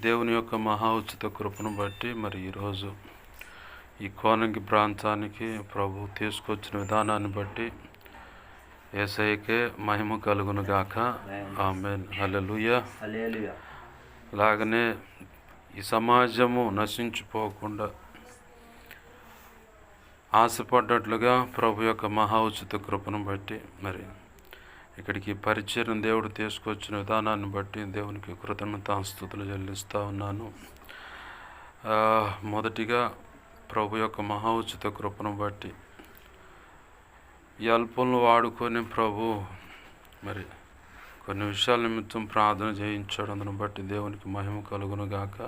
దేవుని యొక్క మహా ఉచిత కృపను బట్టి మరి ఈరోజు ఈ కోనంగి ప్రాంతానికి ప్రభు తీసుకొచ్చిన విధానాన్ని బట్టి యేసయ్యకే మహిమ కలుగును గాక. ఆమేన్. హల్లెలూయా. అలాగనే ఈ సమాజము నశించిపోకుండా ఆశపడ్డట్లుగా ప్రభు యొక్క మహా ఉచిత కృపను బట్టి మరి ఇక్కడికి పరిచయం దేవుడు తీసుకొచ్చిన విధానాన్ని బట్టి దేవునికి కృతజ్ఞతాస్తుతులు చెల్లిస్తూ ఉన్నాను. మొదటిగా ప్రభు యొక్క మహా ఉచిత కృపను బట్టి ఈ అల్పంలో వాడుకొని ప్రభు మరి కొన్ని విషయాల నిమిత్తం ప్రార్థన చేయించాడు. అందును బట్టి దేవునికి మహిమ కలుగును గాక.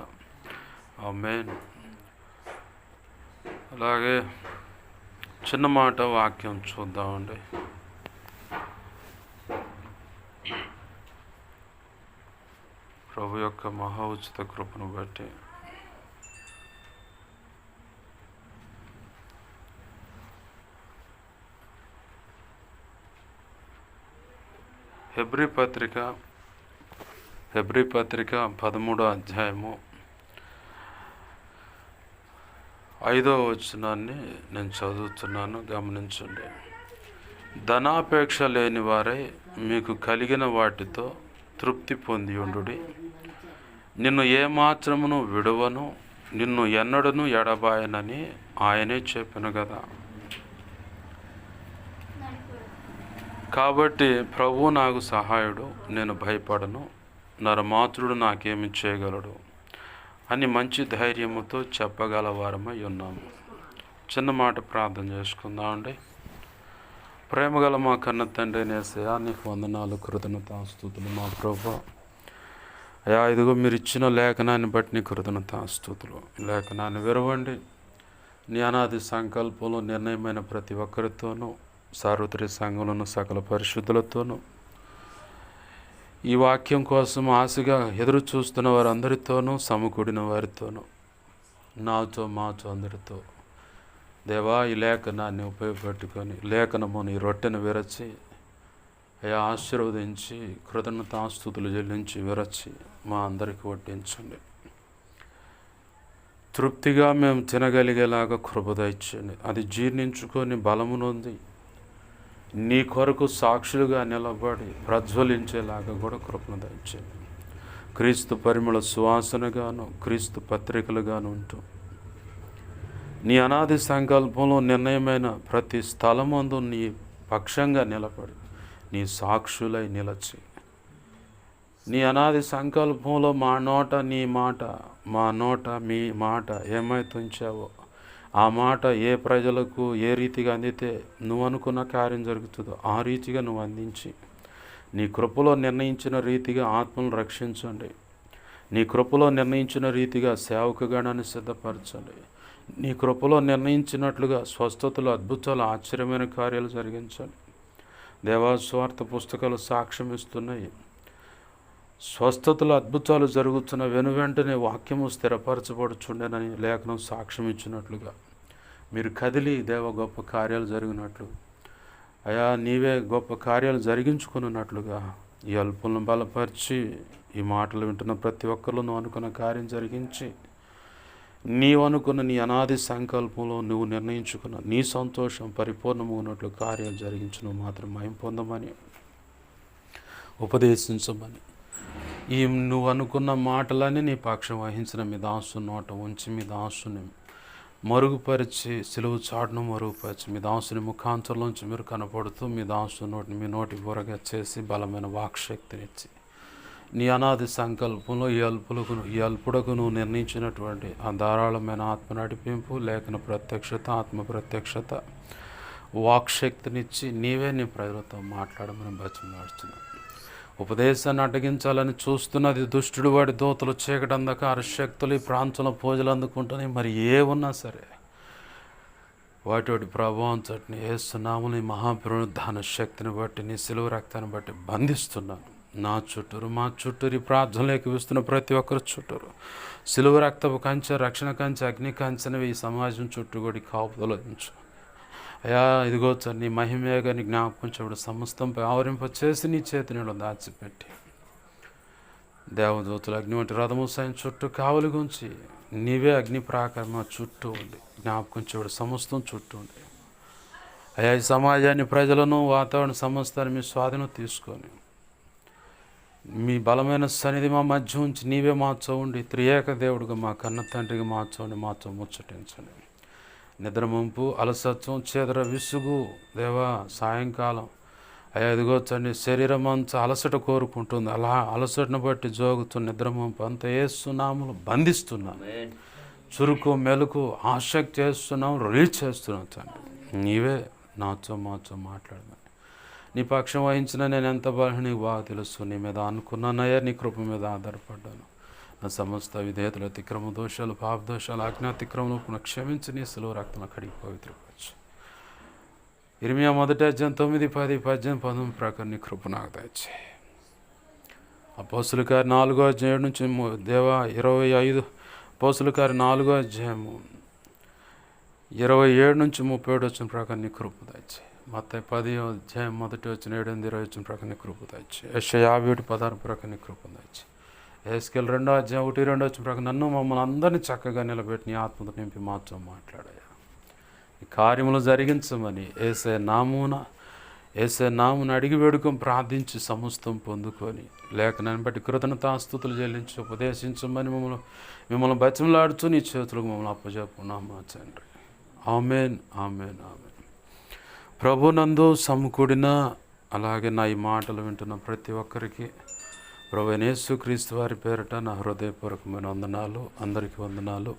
ఆమేన్. అలాగే చిన్న మాట వాక్యం చూద్దామండి. ప్రభు యొక్క మహా ఉచిత కృపను బట్టి హెబ్రీ పత్రిక 13వ అధ్యాయము 5వ వచనాన్ని నేను చదువుతున్నాను, గమనించండి. ధనాపేక్ష లేని వారై మీకు కలిగిన వాటితో తృప్తి పొంది ఉండుడి. నిన్ను ఏమాత్రమును విడువను, నిన్ను ఎన్నడను ఎడబాయనని ఆయనే చెప్పాను కదా. కాబట్టి ప్రభువు నాకు సహాయుడు, నేను భయపడను, నరమాతృడు నాకేమి చేయగలడు అని మంచి ధైర్యముతో చెప్పగలవారమై ఉన్నాము. చిన్న మాట ప్రార్థన చేసుకుందామండి. ప్రేమగల మా కన్న తండ్రి యేసయ్యా, నీకు వందనాలు, కృతజ్ఞతాస్తుతులు. మా ప్రభువా, అయ్యా ఇదిగో మీరు ఇచ్చిన లేఖనాన్ని బట్టి నీ కృతజ్ఞతాస్తుతులు. లేఖనాన్ని విరవండి. నీ అనాది సంకల్పంలో నిర్ణయమైన ప్రతి ఒక్కరితోనూ, సార్వత్రిక సంఘంలోను సకల పరిశుద్ధులతోనూ, ఈ వాక్యం కోసం ఆశగా ఎదురు చూస్తున్న వారందరితోనూ, సమకూడిన వారితోనూ, నాతో మాతో అందరితో దేవా ఈ లేఖనాన్ని ఉపయోగపెట్టుకొని లేఖనముని రొట్టెను విరచి అయ్యా ఆశీర్వదించి కృతజ్ఞతాస్తుతులు చెల్లించి విరచి మా అందరికీ వడ్డించండి. తృప్తిగా మేము తినగలిగేలాగా కృప దయచేయండి. అది జీర్ణించుకొని బలమునుంది నీ కొరకు సాక్షులుగా నిలబడి ప్రజ్వలించేలాగా కూడా కృపను దయచేయండి. క్రీస్తు పరిమళ సువాసనగాను, క్రీస్తు పత్రికలుగాను ఉంటూ నీ అనాది సంకల్పంలో నిర్ణయమైన ప్రతి స్థలమందు నీ పక్షంగా నిలబడి నీ సాక్షులై నిలచి, నీ అనాది సంకల్పంలో మా నోట నీ మాట, మా నోట మీ మాట ఏమైతే ఉంచావో ఆ మాట ఏ ప్రజలకు ఏ రీతిగా అందితే నువ్వు అనుకున్న కార్యం జరుగుతుందో ఆ రీతిగా నువ్వు అందించి, నీ కృపలో నిర్ణయించిన రీతిగా ఆత్మను రక్షించండి. నీ కృపలో నిర్ణయించిన రీతిగా సేవకగణాన్ని సిద్ధపరచండి. నీ కృపలో నిర్ణయించినట్లుగా స్వస్థతలు, అద్భుతాలు, ఆశ్చర్యమైన కార్యాలు జరిగించండి. దేవా, స్వార్థ పుస్తకాలు సాక్ష్యం ఇస్తున్నాయి. స్వస్థతలు, అద్భుతాలు జరుగుతున్న వెనువెంటనే వాక్యము స్థిరపరచబడుచుండేనని లేఖనం సాక్ష్యం ఇచ్చినట్లుగా మీరు కదిలి దేవ గొప్ప కార్యాలు జరిగినట్లు, అయా నీవే గొప్ప కార్యాలు జరిగించుకున్నట్లుగా ఈ అల్పులను బలపరిచి ఈ మాటలు వింటున్న ప్రతి ఒక్కరిలో నువ్వు అనుకున్న కార్యం జరిగించి, నీవు అనుకున్న నీ అనాది సంకల్పంలో నువ్వు నిర్ణయించుకున్న నీ సంతోషం పరిపూర్ణమవునట్లు కార్యాలు జరిగించను మాత్రం మహిమ పొందమని, ఉపదేశించమని, ఈ నువ్వు అనుకున్న మాటలన్నీ నీ పక్షం వహించిన మీ దాసు నోట ఉంచి మీ దాసుని మరుగుపరిచి, సిలువు చాటును మరుగుపరిచి మీ దాసుని ముఖాంతరంలోంచి మీరు కనపడుతూ మీ దాసు నోటిని మీ నోటి బురగా చేసి బలమైన వాక్శక్తినిచ్చి నీ అనాది సంకల్పంలో ఈ అల్పుడకు నువ్వు నిర్ణయించినటువంటి ఆ ధారాళమైన ఆత్మ నడిపింపు, లేఖన ప్రత్యక్షత, ఆత్మ ప్రత్యక్షత, వాక్శక్తినిచ్చి నీవే నీ ప్రజలతో మాట్లాడమని బతిమాడుతున్నాను. ఉపదేశాన్ని అడ్డగించాలని చూస్తున్నది దుష్టుడు, వాడి దూతలు, చీకటి, అంధకార శక్తులు ఈ ప్రాంతంలో పూజలు అందుకుంటున్నాయి. మరి ఏ ఉన్నా సరే వాటి ప్రభావం చట్ని ఏస్తున్నాముని మహాపునరుద్ధాన శక్తిని బట్టి నీ సిలువ రక్తాన్ని బట్టి బంధిస్తున్నాను. నా చుట్టూరు, మా చుట్టూరు, ఈ ప్రార్థనలోకి వేస్తున్న ప్రతి ఒక్కరు చుట్టూరు సిలువ రక్తపు కంచె, రక్షణ కంచె, అగ్ని కంచెనవి ఈ సమాజం చుట్టూ కూడా కాపుదలించు. అయా ఇదిగో నీ మహిమే కానీ జ్ఞాపకం చూడు సమస్తంపై ఆవరింప చేసి నీ చేతిని దాచిపెట్టి దేవదూతలు అగ్ని వంటి రథము సాయం చుట్టూ కావలి గుంచి నీవే అగ్ని ప్రాకారం చుట్టూ ఉండి జ్ఞాపకం చూడు సమస్తం చుట్టూ ఉండి అయ్యా ఈ సమాజాన్ని ప్రజలను వాతావరణ సమస్తాన్ని మీ స్వాధీనం తీసుకొని మీ బలమైన సన్నిధి మా మధ్య ఉంచి నీవే మార్చవండి త్రియేక దేవుడుగా మా కన్న తండ్రిగా మార్చండి మాతో ముచ్చటించండి. నిద్ర ముంపు అలసత్వం చేదర విసుగు దేవా సాయంకాలం అయ్యా ఇదిగో తండ్రి శరీరం అంతా అలసట కోరుకుంటుంది. అలా అలసటను బట్టి జోగుతున్న నిద్ర ముంపు అంత ఏసునాములు బంధిస్తున్నాను. చురుకు మెలకు ఆసక్తి చేస్తున్నాం రిలీజ్ చేస్తున్నాం తండ్రి. నీవే నాతో మాతో మాట్లాడమని నీ పక్షం వహించిన నేను ఎంత బాగా నీకు బాగా తెలుసు. నీ మీద అనుకున్నానయ్యా నీ కృప మీద ఆధారపడ్డాను. నా సమస్త విధేయతలు అతిక్రమ దోషాలు పాప దోషాలు ఆజ్ఞాతిక్రమలు క్షమించి నీ సులువు రక్తం కడిగి పవిత్రపరచు. ఇర్మియా 9:9-10-18 ప్రకారం నీ కృప నాకు దయచే. అపోస్తుల కార్యం 4వ అధ్యాయం నుంచి దేవా 25 అపోస్తుల కార్యం 4వ అధ్యాయము 27 నుంచి 37 వచ్చిన ప్రకారం నీ కృప దయచే. మత్తయి 10వ అధ్యాయం 1 వచ్చిన 7-20 వచ్చిన ప్రకారం నీ కృప దయచే. యెషయా 51:16 ప్రకారం నీ కృప దయచే. ఎహెజ్కేలు 2వ అధ్యాయం 1-2 వచ్చిన ప్రకారం నన్ను మమ్మల్ని అందరినీ చక్కగా నిలబెట్టి నీ ఆత్మతో నింపి మాతో మాట్లాడాయా. ఈ కార్యములు జరిగించమని యేసయ్య నామున అడిగి వేడుకం ప్రార్థించి సమస్తం పొందుకొని లేఖనాన్ని బట్టి కృతజ్ఞతాస్తుతులు చెల్లించి ఉపదేశించమని మిమ్మల్ని బతిమలాడుతూ నీ చేతులకు మమ్మల్ని అప్పచెప్పున్నాము మా తండ్రి. ఆమేన్ ఆమేన్ ఆమేన్. ప్రభునందు సమకూడిన అలాగే నా ఈ మాటలు వింటున్న ప్రతి ఒక్కరికి ప్రభు యేసుక్రీస్తు వారి పేరిట నా హృదయపూర్వకమైన వందనాలు. అందరికీ వందనాలు.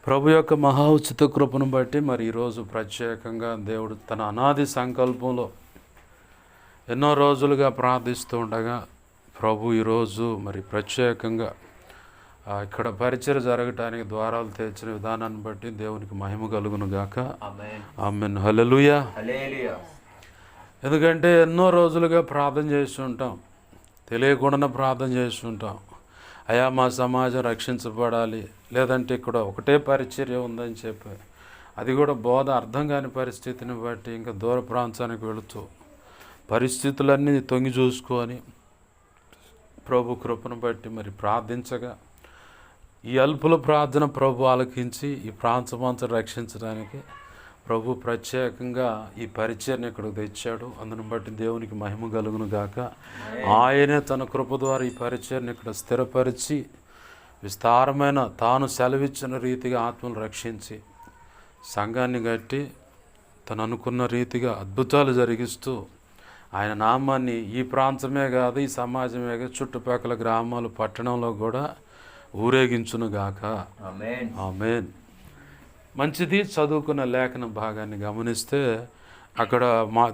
ప్రభు యొక్క మహా ఉచిత కృపను బట్టి మరి ఈరోజు ప్రత్యేకంగా దేవుడు తన అనాది సంకల్పంలో ఎన్నో రోజులుగా ప్రార్థిస్తూ ఉండగా ప్రభు ఈరోజు మరి ప్రత్యేకంగా ఇక్కడ పరిచయం జరగటానికి ద్వారాలు తెరిచిన విధానాన్ని బట్టి దేవునికి మహిమ కలుగును గాక. ఆమేన్. హల్లెలూయా. ఎందుకంటే ఎన్నో రోజులుగా ప్రార్థన చేస్తుంటాం, తెలియకుండా ప్రార్థన చేస్తుంటాం. అయా మా సమాజం రక్షించబడాలి, లేదంటే ఇక్కడ ఒకటే పరిచర్య ఉందని చెప్పి అది కూడా బోధ అర్థం కాని పరిస్థితిని బట్టి ఇంకా దూర ప్రాంతానికి వెళుతూ పరిస్థితులన్నీ తొంగి చూసుకొని ప్రభు కృపను బట్టి మరి ప్రార్థించగా ఈ అల్పుల ప్రార్థన ప్రభు ఆలకించి ఈ ప్రాంతమంతా రక్షించడానికి ప్రభు ప్రత్యేకంగా ఈ పరిచర్ని ఇక్కడికి తెచ్చాడు. అందును బట్టి దేవునికి మహిమ కలుగును గాక. ఆయనే తన కృప ద్వారా ఈ పరిచర్ని ఇక్కడ స్థిరపరిచి విస్తారమైన తాను సెలవిచ్చిన రీతిగా ఆత్మను రక్షించి సంఘాన్ని కట్టి తను అనుకున్న రీతిగా అద్భుతాలు జరిగిస్తూ ఆయన నామాన్ని ఈ ప్రాంతమే కాదు ఈ సమాజమే కాదు చుట్టుపక్కల గ్రామాలు పట్టణంలో కూడా ఊరేగించునుగాక. ఆమేన్. మంచిది. చదువుకున్న లేఖన భాగాన్ని గమనిస్తే అక్కడ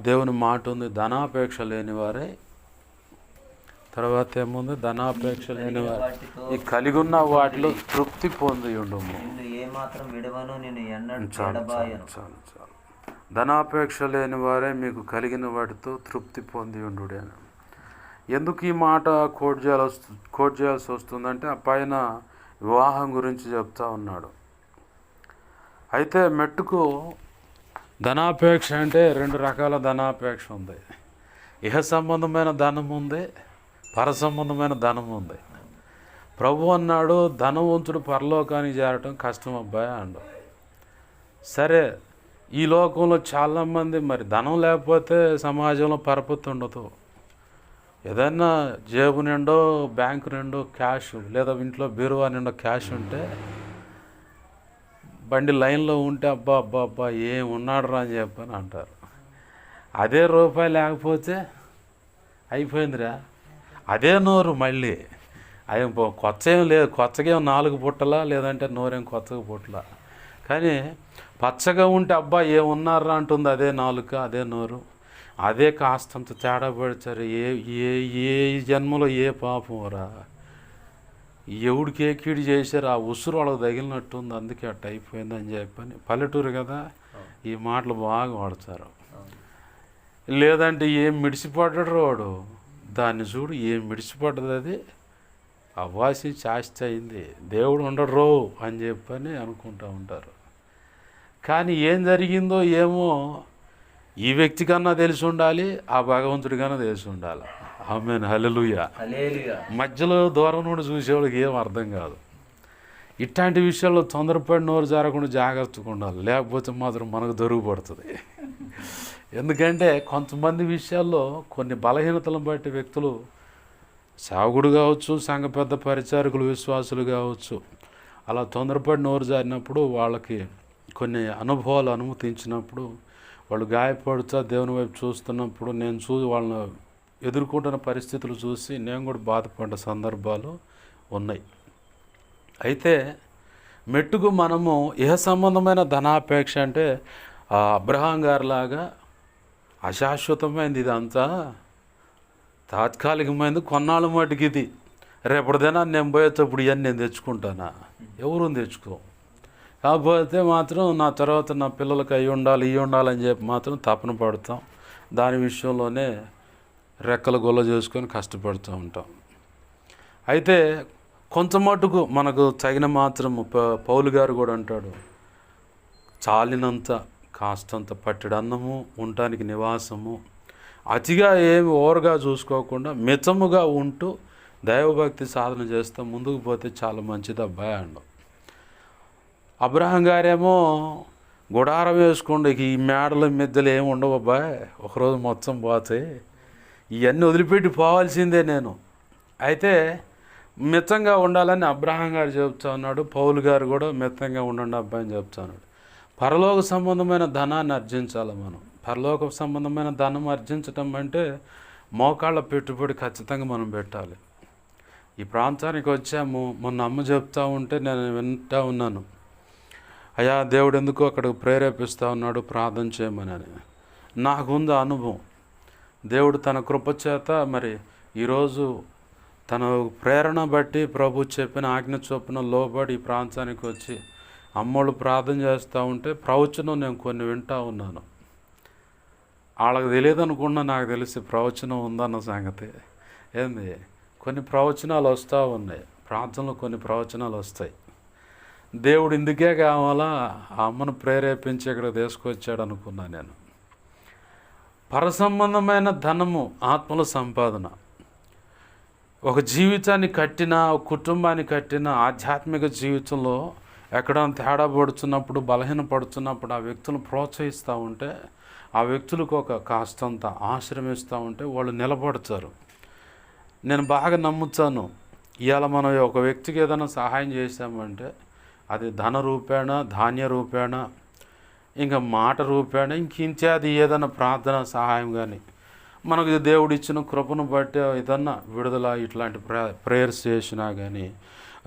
దేవుని మాట ఉంది, ధనాపేక్ష లేనివారే, తర్వాత ఏముంది, ధనాపేక్ష లేనివారు ఈ కలిగి ఉన్న వాటిలో తృప్తి పొంది ఉండము. చాలు చాలు చాలు. ధనాపేక్ష లేని వారే మీకు కలిగిన వాటితో తృప్తి పొంది ఉండు అని. ఎందుకు ఈ మాట కోట్ చేయాల్సి వస్తుందంటే ఆ పైన వివాహం గురించి చెప్తా ఉన్నాడు. అయితే మెట్టుకు ధనాపేక్ష అంటే 2 రకాల ధనాపేక్ష ఉంది. ఇహ సంబంధమైన ధనం ఉంది, పర సంబంధమైన ధనం ఉంది. ప్రభు అన్నాడు ధనవంతుడు పరలోకానికి చేరటం కష్టం అబ్బాయి అండు. సరే, ఈ లోకంలో చాలామంది మరి ధనం లేకపోతే సమాజంలో పరపతి ఉండదు. ఏదైనా జేబు నిండో బ్యాంకు నిండో క్యాష్ లేదా ఇంట్లో బీరువా నిండో క్యాష్ ఉంటే బండి లైన్లో ఉంటే అబ్బా అబ్బా అబ్బా ఏం ఉన్నాడు రా అని చెప్పని అంటారు. అదే రూపాయి లేకపోతే అయిపోయిందిరా, అదే నోరు మళ్ళీ అవి కొత్త ఏం లేదు, కొత్తగా ఏం 4 పుట్టలా లేదంటే నోరేం కొత్తగా పుట్టలా. కానీ పచ్చగా ఉంటే అబ్బా ఏమున్నారా అంటుంది అదే నాలుక అదే నోరు. అదే కాస్తంత తేడా పడిచారు. ఏ జన్మలో ఏ పాపం రా, ఎవడికి ఏ కీడు చేశారు, ఆ ఉసురు వాళ్ళకి తగిలినట్టుంది, అందుకే అట్ట అయిపోయిందని చెప్పని. పల్లెటూరు కదా ఈ మాటలు బాగా వాడతారు. లేదంటే ఏం మిడిసిపడ్డాడు వాడు, దాన్ని చూడు ఏం మిడిసిపడ్డది, అది అవ్వాసి చాస్తి అయింది, దేవుడు ఉండడు రో అని చెప్పని అనుకుంటూ ఉంటారు. కానీ ఏం జరిగిందో ఏమో ఈ వ్యక్తి కన్నా తెలిసి ఉండాలి, ఆ భగవంతుడి కన్నా తెలిసి ఉండాలి. ఆమేన్, హల్లెలూయా. మధ్యలో దూరం నుండి చూసేవాళ్ళకి ఏం అర్థం కాదు. ఇట్లాంటి విషయాల్లో తొందరపడి నోరు జారకుండా జాగ్రత్తగా ఉండాలి, లేకపోతే మాత్రం మనకు దొరికిపడుతుంది. ఎందుకంటే కొంతమంది విషయాల్లో కొన్ని బలహీనతలను బట్టి వ్యక్తులు, సేవకుడు కావచ్చు, సంఘ పెద్ద పరిచారకులు, విశ్వాసులు కావచ్చు, అలా తొందరపడి నోరు జారినప్పుడు వాళ్ళకి కొన్ని అనుభవాలు అనుమతించినప్పుడు వాళ్ళు గాయపడుతూ దేవుని వైపు చూస్తున్నప్పుడు నేను వాళ్ళని ఎదుర్కొంటున్న పరిస్థితులు చూసి నేను కూడా బాధపడ్డ సందర్భాలు ఉన్నాయి. అయితే మెట్టుకు మనము ఇహ సంబంధమైన ధనాపేక్ష అంటే అబ్రహాం గారిలాగా అశాశ్వతమైనది, ఇదంతా తాత్కాలికమైనది, కొన్నాళ్ళ మటుకు ఇది, రేపటిదైనా నేను పోయేటప్పుడు ఇవన్నీ నేను తెచ్చుకుంటానా? ఎవరు తెచ్చుకో. కాకపోతే మాత్రం నా తర్వాత నా పిల్లలకి అవి ఉండాలి, ఇవి ఉండాలని చెప్పి మాత్రం తపన పడతాం. దాని విషయంలోనే రెక్కలు గొల్ల చేసుకొని కష్టపడుతూ ఉంటాం. అయితే కొంత మటుకు మనకు తగిన మాత్రము పౌలు గారు కూడా అంటాడు, చాలినంత కాస్తంత పట్టెడు అన్నము, ఉండటానికి నివాసము, అతిగా ఏమి ఓవర్గా చూసుకోకుండా మితముగా ఉంటూ దైవభక్తి సాధన చేస్తూ ముందుకు పోతే చాలా మంచిది అబ్బాయి అండు. అబ్రహాం గారేమో గుడారం వేసుకోండి, ఈ మేడల మిద్దెలు ఏమి ఉండవు అబ్బాయి, ఒకరోజు మొత్తం పోతే ఇవన్నీ వదిలిపెట్టి పోవాల్సిందే నేను. అయితే మితంగా ఉండాలని అబ్రహాం గారు చెప్తా ఉన్నాడు, పౌలు గారు కూడా మితంగా ఉండండి అబ్బాయి అని చెప్తా ఉన్నాడు. పరలోక సంబంధమైన ధనాన్ని ఆర్జించాలి మనం. పరలోక సంబంధమైన ధనం ఆర్జించటం అంటే మోకాళ్ళ పెట్టుబడి ఖచ్చితంగా మనం పెట్టాలి. ఈ ప్రాంతానికి వచ్చాము, మొన్న అమ్మ చెప్తా ఉంటే నేను వింటూ ఉన్నాను, అయ్యా దేవుడు ఎందుకు అక్కడికి ప్రేరేపిస్తూ ఉన్నాడు ప్రార్థన చేయమని. నాకుంది అనుభవం. దేవుడు తన కృపచేత మరి ఈరోజు తన ప్రేరణ బట్టి ప్రభు చెప్పిన ఆజ్ఞ చొప్పున లోబడి ఈ ప్రాంతానికి వచ్చి అమ్మోళ్ళు ప్రార్థన చేస్తూ ఉంటే ప్రవచనం నేను కొన్ని వింటూ ఉన్నాను. వాళ్ళకి తెలియదు అనుకున్నా, నాకు తెలిసి ప్రవచనం ఉందన్న సంగతి. ఏంది, కొన్ని ప్రవచనాలు వస్తూ ఉన్నాయి, ప్రార్థనలో కొన్ని ప్రవచనాలు వస్తాయి. దేవుడు ఇందుకే కావాలా ఆ అమ్మను ప్రేరేపించి ఇక్కడ తీసుకొచ్చాడు అనుకున్నా నేను. పరసంబంధమైన ధనము, ఆత్మల సంపాదన, ఒక జీవితాన్ని కట్టిన, ఒక కుటుంబాన్ని కట్టిన ఆధ్యాత్మిక జీవితంలో ఎక్కడైనా తేడా పడుతున్నప్పుడు, బలహీన పడుతున్నప్పుడు ఆ వ్యక్తులను ప్రోత్సహిస్తూ ఉంటే, ఆ వ్యక్తులకు ఒక కాస్తంత ఆశ్రమిస్తూ ఉంటే వాళ్ళు నిలబడతారు. నేను బాగా నమ్ముతాను, ఇవాళ మనం ఒక వ్యక్తికి ఏదైనా సహాయం చేశామంటే అది ధన రూపేణ, ధాన్య రూపేణ, ఇంకా మాట రూపేణ, ఇంకించేది ఏదైనా ప్రార్థన సహాయం కానీ మనకు దేవుడు ఇచ్చిన కృపను బట్టి ఏదన్నా విడుదల ఇట్లాంటి ప్రేయర్స్ చేసినా కానీ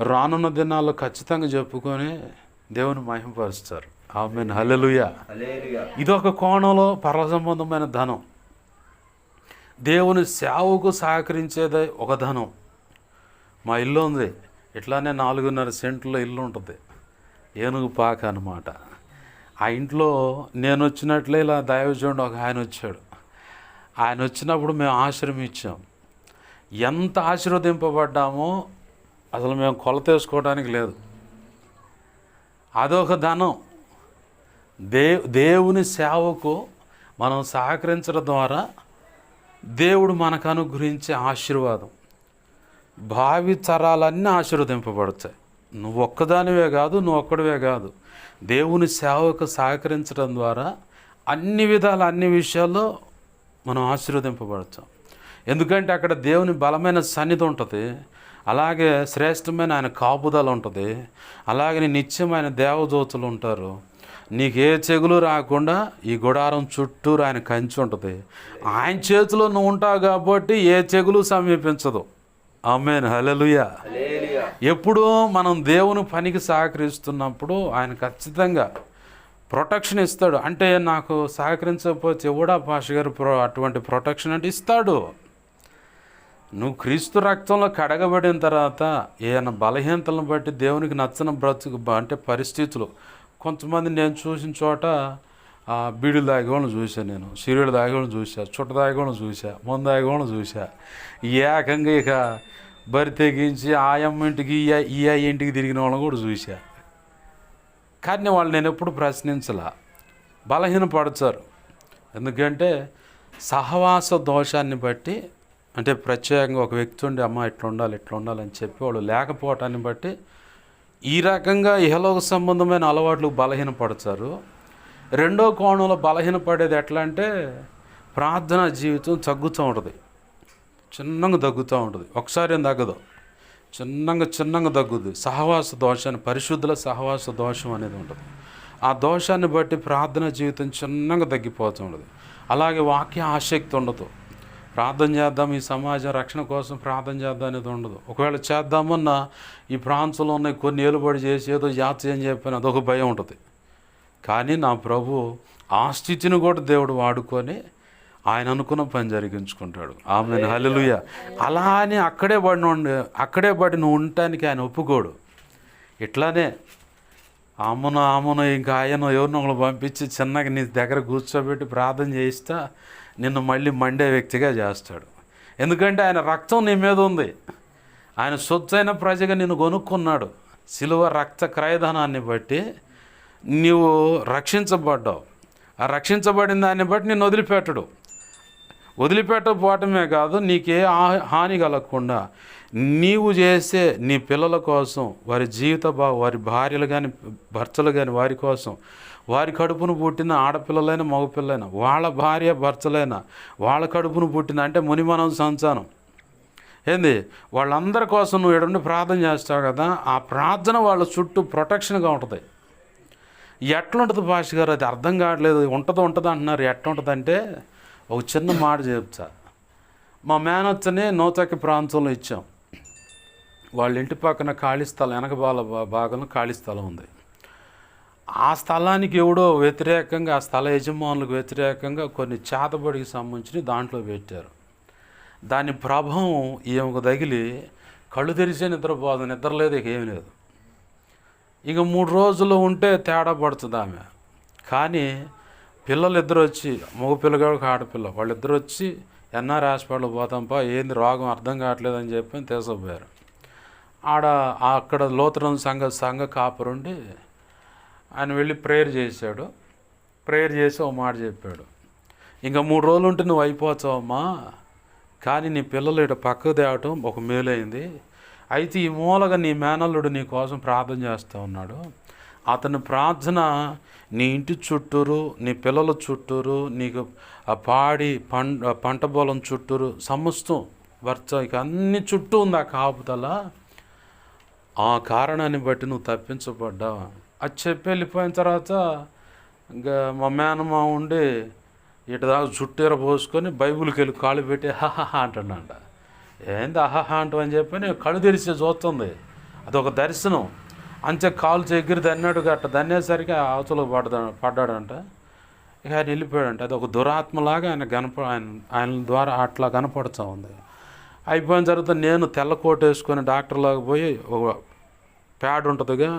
రానున్న దినాల్లో ఖచ్చితంగా చెప్పుకొని దేవుని మహిమపరుస్తారు. ఆమేన్, హల్లెలూయా. ఇదొక కోణంలో పరల సంబంధమైన ధనం. దేవుని సేవకు సహకరించేది ఒక ధనం. మా ఇల్లు ఉంది, ఇట్లానే 4.5 సెంట్లో ఇల్లు ఉంటుంది, ఏనుగు పాక అన్నమాట. ఆ ఇంట్లో నేను వచ్చినట్లే ఇలా దైవజనుడు ఒక ఆయన వచ్చాడు. ఆయన వచ్చినప్పుడు మేము ఆశ్రమం ఇచ్చాం. ఎంత ఆశీర్వదింపబడ్డామో అసలు మేము కొలతేసుకోవడానికి లేదు. అదొక ధనం. దేవుని సేవకు మనం సహకరించడం ద్వారా దేవుడు మనకు అనుగ్రహించే ఆశీర్వాదం, భావి తరాలన్నీ ఆశీర్వదింపబడతాయి. నువ్వు ఒక్కదానివే కాదు, నువ్వు ఒక్కడివే కాదు, దేవుని సేవకు సహకరించడం ద్వారా అన్ని విధాల అన్ని విషయాల్లో మనం ఆశీర్వదింపబడతాం. ఎందుకంటే అక్కడ దేవుని బలమైన సన్నిధి ఉంటుంది, అలాగే శ్రేష్టమైన ఆయన కాపుదల ఉంటుంది, అలాగే నిత్యమైన దేవదూతలు ఉంటారు. నీకు ఏ చెగులు రాకుండా ఈ గుడారం చుట్టూరు ఆయన కంచి ఉంటుంది. ఆయన చేతిలో నువ్వు ఉంటావు కాబట్టి ఏ చెగులు సమీపించదు. ఆమేన్, హల్లెలూయా. ఎప్పుడు మనం దేవుని పనికి సహకరిస్తున్నప్పుడు ఆయన ఖచ్చితంగా ప్రొటెక్షన్ ఇస్తాడు. అంటే నాకు సహకరించకపోతే ఎవడా పాష గారు అటువంటి ప్రొటెక్షన్ అంటే ఇస్తాడు. నువ్వు క్రీస్తు రక్తంలో కడగబడిన తర్వాత ఏమైనా బలహీనతలను బట్టి దేవునికి నచ్చని బ్రతుకు అంటే పరిస్థితులు, కొంతమంది నేను చూసిన చోట బీడీలు తాగేవాళ్ళని చూసా, నేను సీరియల్ తాగేవాళ్ళని చూసా, చుట్ట తాగేవాళ్ళని చూసా, మందు తాగేవాళ్ళని చూసా, ఏకంగా ఇక బరి తెగించి ఆయమ్మ ఇంటికి ఈ ఇంటికి తిరిగిన వాళ్ళని కూడా చూసా. కానీ వాళ్ళు నేను ఎప్పుడు ప్రశ్నించలా, బలహీనపడతారు. ఎందుకంటే సహవాస దోషాన్ని బట్టి, అంటే ప్రత్యేకంగా ఒక వ్యక్తి ఉండి అమ్మ ఇట్లా ఉండాలి అని చెప్పేవాళ్ళు లేకపోవటాన్ని బట్టి ఈ రకంగా ఇహలోక సంబంధమైన అలవాట్లు బలహీనపడతారు. రెండో కోణంలో బలహీనపడేది ఎట్లా అంటే ప్రార్థనా జీవితం తగ్గుతూ ఉంటుంది, చిన్నగా తగ్గుతూ ఉంటుంది. ఒకసారి ఏం తగ్గదు, చిన్నగా తగ్గుద్ది. సహవాస దోషాన్ని, పరిశుద్ధుల సహవాస దోషం అనేది ఉంటుంది. ఆ దోషాన్ని బట్టి ప్రార్థనా జీవితం చిన్నగా తగ్గిపోతూ ఉంటుంది. అలాగే వాక్య ఆసక్తి ఉండదు. ప్రార్థన చేద్దాం, ఈ సమాజం రక్షణ కోసం ప్రార్థన చేద్దాం అనేది ఉండదు. ఒకవేళ చేద్దామన్నా ఈ ప్రాంతంలో ఉన్న కొన్ని ఏలుబడి చేసి ఏదో జాతి అని చెప్పని అదొక భయం ఉంటుంది. కానీ నా ప్రభు ఆ స్థితిని కూడా దేవుడు వాడుకొని ఆయన అనుకున్న పని జరిగించుకుంటాడు. ఆమేన్, హల్లెలూయా. అలా అని అక్కడే పడి నువ్వు ఉండటానికి ఆయన ఒప్పుకోడు. ఇట్లానే అమ్మను ఇంకా ఆయన ఎవరినో ఒకరు పంపించి చిన్నగా నీ దగ్గర కూర్చోబెట్టి ప్రార్థన చేయిస్తా నిన్ను మళ్ళీ మండే వ్యక్తిగా చేస్తాడు. ఎందుకంటే ఆయన రక్తం నీ మీద ఉంది. ఆయన సొత్తైన ప్రజగా నిన్ను కొనుక్కున్నాడు. సిలువ రక్త క్రయధనాన్ని బట్టి నీవు రక్షించబడ్డావు. ఆ రక్షించబడిన దాన్ని బట్టి నిన్ను వదిలిపెట్టకపోవటమే కాదు, నీకే హాని కలగకుండా నీవు చేసే నీ పిల్లల కోసం, వారి వారి భార్యలు కానీ భర్తలు కానీ వారి కోసం, వారి కడుపును పుట్టిన ఆడపిల్లలైన మగపిల్లలైన వాళ్ళ భార్య భర్తలైన వాళ్ళ కడుపును పుట్టిన అంటే మునిమనం సంతానం ఏంది వాళ్ళందరి కోసం నువ్వు ఎడుండి ప్రార్థన చేస్తావు కదా. ఆ ప్రార్థన వాళ్ళ చుట్టూ ప్రొటెక్షన్గా ఉంటుంది. ఎట్లుంటుంది భాష గారు, అది అర్థం కావట్లేదు. ఉంటుంది అంటున్నారు. ఎట్లుంటుంది అంటే ఒక చిన్న మాట చెప్తా. మా మేనత్తని నూతకి ప్రాంతంలో ఇచ్చాం. వాళ్ళ ఇంటి పక్కన ఖాళీ స్థలం, వెనక భాగంలో ఖాళీ స్థలం ఉంది. ఆ స్థలానికి ఎవడో వ్యతిరేకంగా, ఆ స్థల యజమానులకు వ్యతిరేకంగా కొన్ని చేతబడికి సంబంధించి దాంట్లో పెట్టారు. దాని ప్రభావం ఈమెకు తగిలి కళ్ళు తెరిచే నిద్రపోదు, నిద్రలేదు, ఇక ఏమి లేదు. ఇక 3 రోజులు ఉంటే తేడా పడుతుంది ఆమె. కానీ పిల్లలు ఇద్దరు వచ్చి, మగ పిల్లగాడు ఆడపిల్ల, వాళ్ళిద్దరు వచ్చి ఎన్ఆర్ హాస్పిటల్కి పోతాంపా, ఏంది రోగం అర్థం కావట్లేదని చెప్పి తీసుకుపోయారు. అక్కడ లోతురం సంఘ కాపరుండి ఆయన వెళ్ళి ప్రేయర్ చేశాడు. ప్రేయర్ చేసి ఒక మాట చెప్పాడు, ఇంకా 3 రోజులు ఉంటే నువ్వు అయిపోతావమ్మా, కానీ నీ పిల్లలు ఇటు పక్కకు తేవటం ఒక మేలైంది. అయితే ఈ మూలగా నీ మేనల్లుడు నీ కోసం ప్రార్థన చేస్తూ ఉన్నాడు. అతని ప్రార్థన నీ ఇంటి చుట్టూరు, నీ పిల్లల చుట్టూరు, నీకు ఆ పంట పొలం చుట్టూరు, సమస్తం ఇక అన్ని చుట్టూ ఉంది ఆ కాపుదల. ఆ కారణాన్ని బట్టి నువ్వు తప్పించబడ్డావు అది చెప్పి వెళ్ళిపోయిన తర్వాత ఇంకా మా మేనమా ఉండి ఇటు దాకా చుట్టూర పోసుకొని బైబుల్కి వెళ్ళి కాళ్ళు పెట్టి హహహ అంటాడంట. ఏంది అహహ అంటావు చెప్పి నేను కళ్ళు తెరిచి చూస్తుంది. అదొక దర్శనం. అంతే కాలు ఎగిరి దన్నాడుగా అట్ట దన్నేసరికి అవతల పడ్డాడంట. ఇక ఆయన వెళ్ళిపోయాడంట. అది ఒక దురాత్మలాగా ఆయన ద్వారా అట్లా కనపడుతూ ఉంది. అయిపోయిన తర్వాత నేను తెల్ల కోట్ వేసుకొని డాక్టర్లాగా పోయి ఒక ప్యాడ్ ఉంటుందిగా,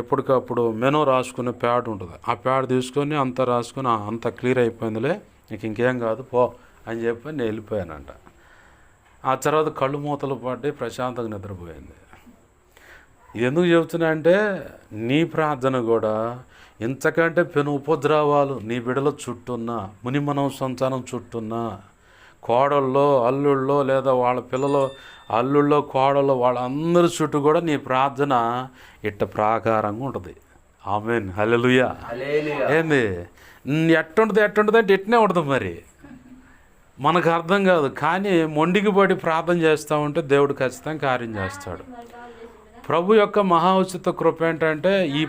ఎప్పటికప్పుడు మెనూ రాసుకునే ప్యాడ్ ఉంటుంది. ఆ ప్యాడ్ తీసుకొని అంతా రాసుకొని అంతా క్లియర్ అయిపోయిందిలే, నీకు ఇంకేం కాదు పో అని చెప్పి నేను వెళ్ళిపోయానంట. ఆ తర్వాత కళ్ళు మూతలు పడి ప్రశాంతంగా నిద్రపోయింది. ఇది ఎందుకు చెబుతున్నా అంటే నీ ప్రార్థన కూడా ఇంతకంటే పెను ఉపద్రవాలు నీ బిడల చుట్టూన్నా, మునిమనం సంతానం చుట్టూన్నా, కోడల్లో అల్లుళ్ళో లేదా వాళ్ళ పిల్లలు అల్లుళ్ళో కోడల్లో వాళ్ళందరి చుట్టూ కూడా నీ ప్రార్థన ఇట్ట ప్రాకారంగా ఉంటుంది. ఆమేన్, హల్లెలూయా. ఏంది ఎట్టుంటుంది అంటే ఇట్నే ఉంటుంది. మరి మనకు అర్థం కాదు, కానీ మొండికి పడి ప్రార్థన చేస్తూ ఉంటే దేవుడు ఖచ్చితంగా కార్యం చేస్తాడు. ప్రభు యొక్క మహా ఉచిత కృప ఏంటంటే ఈ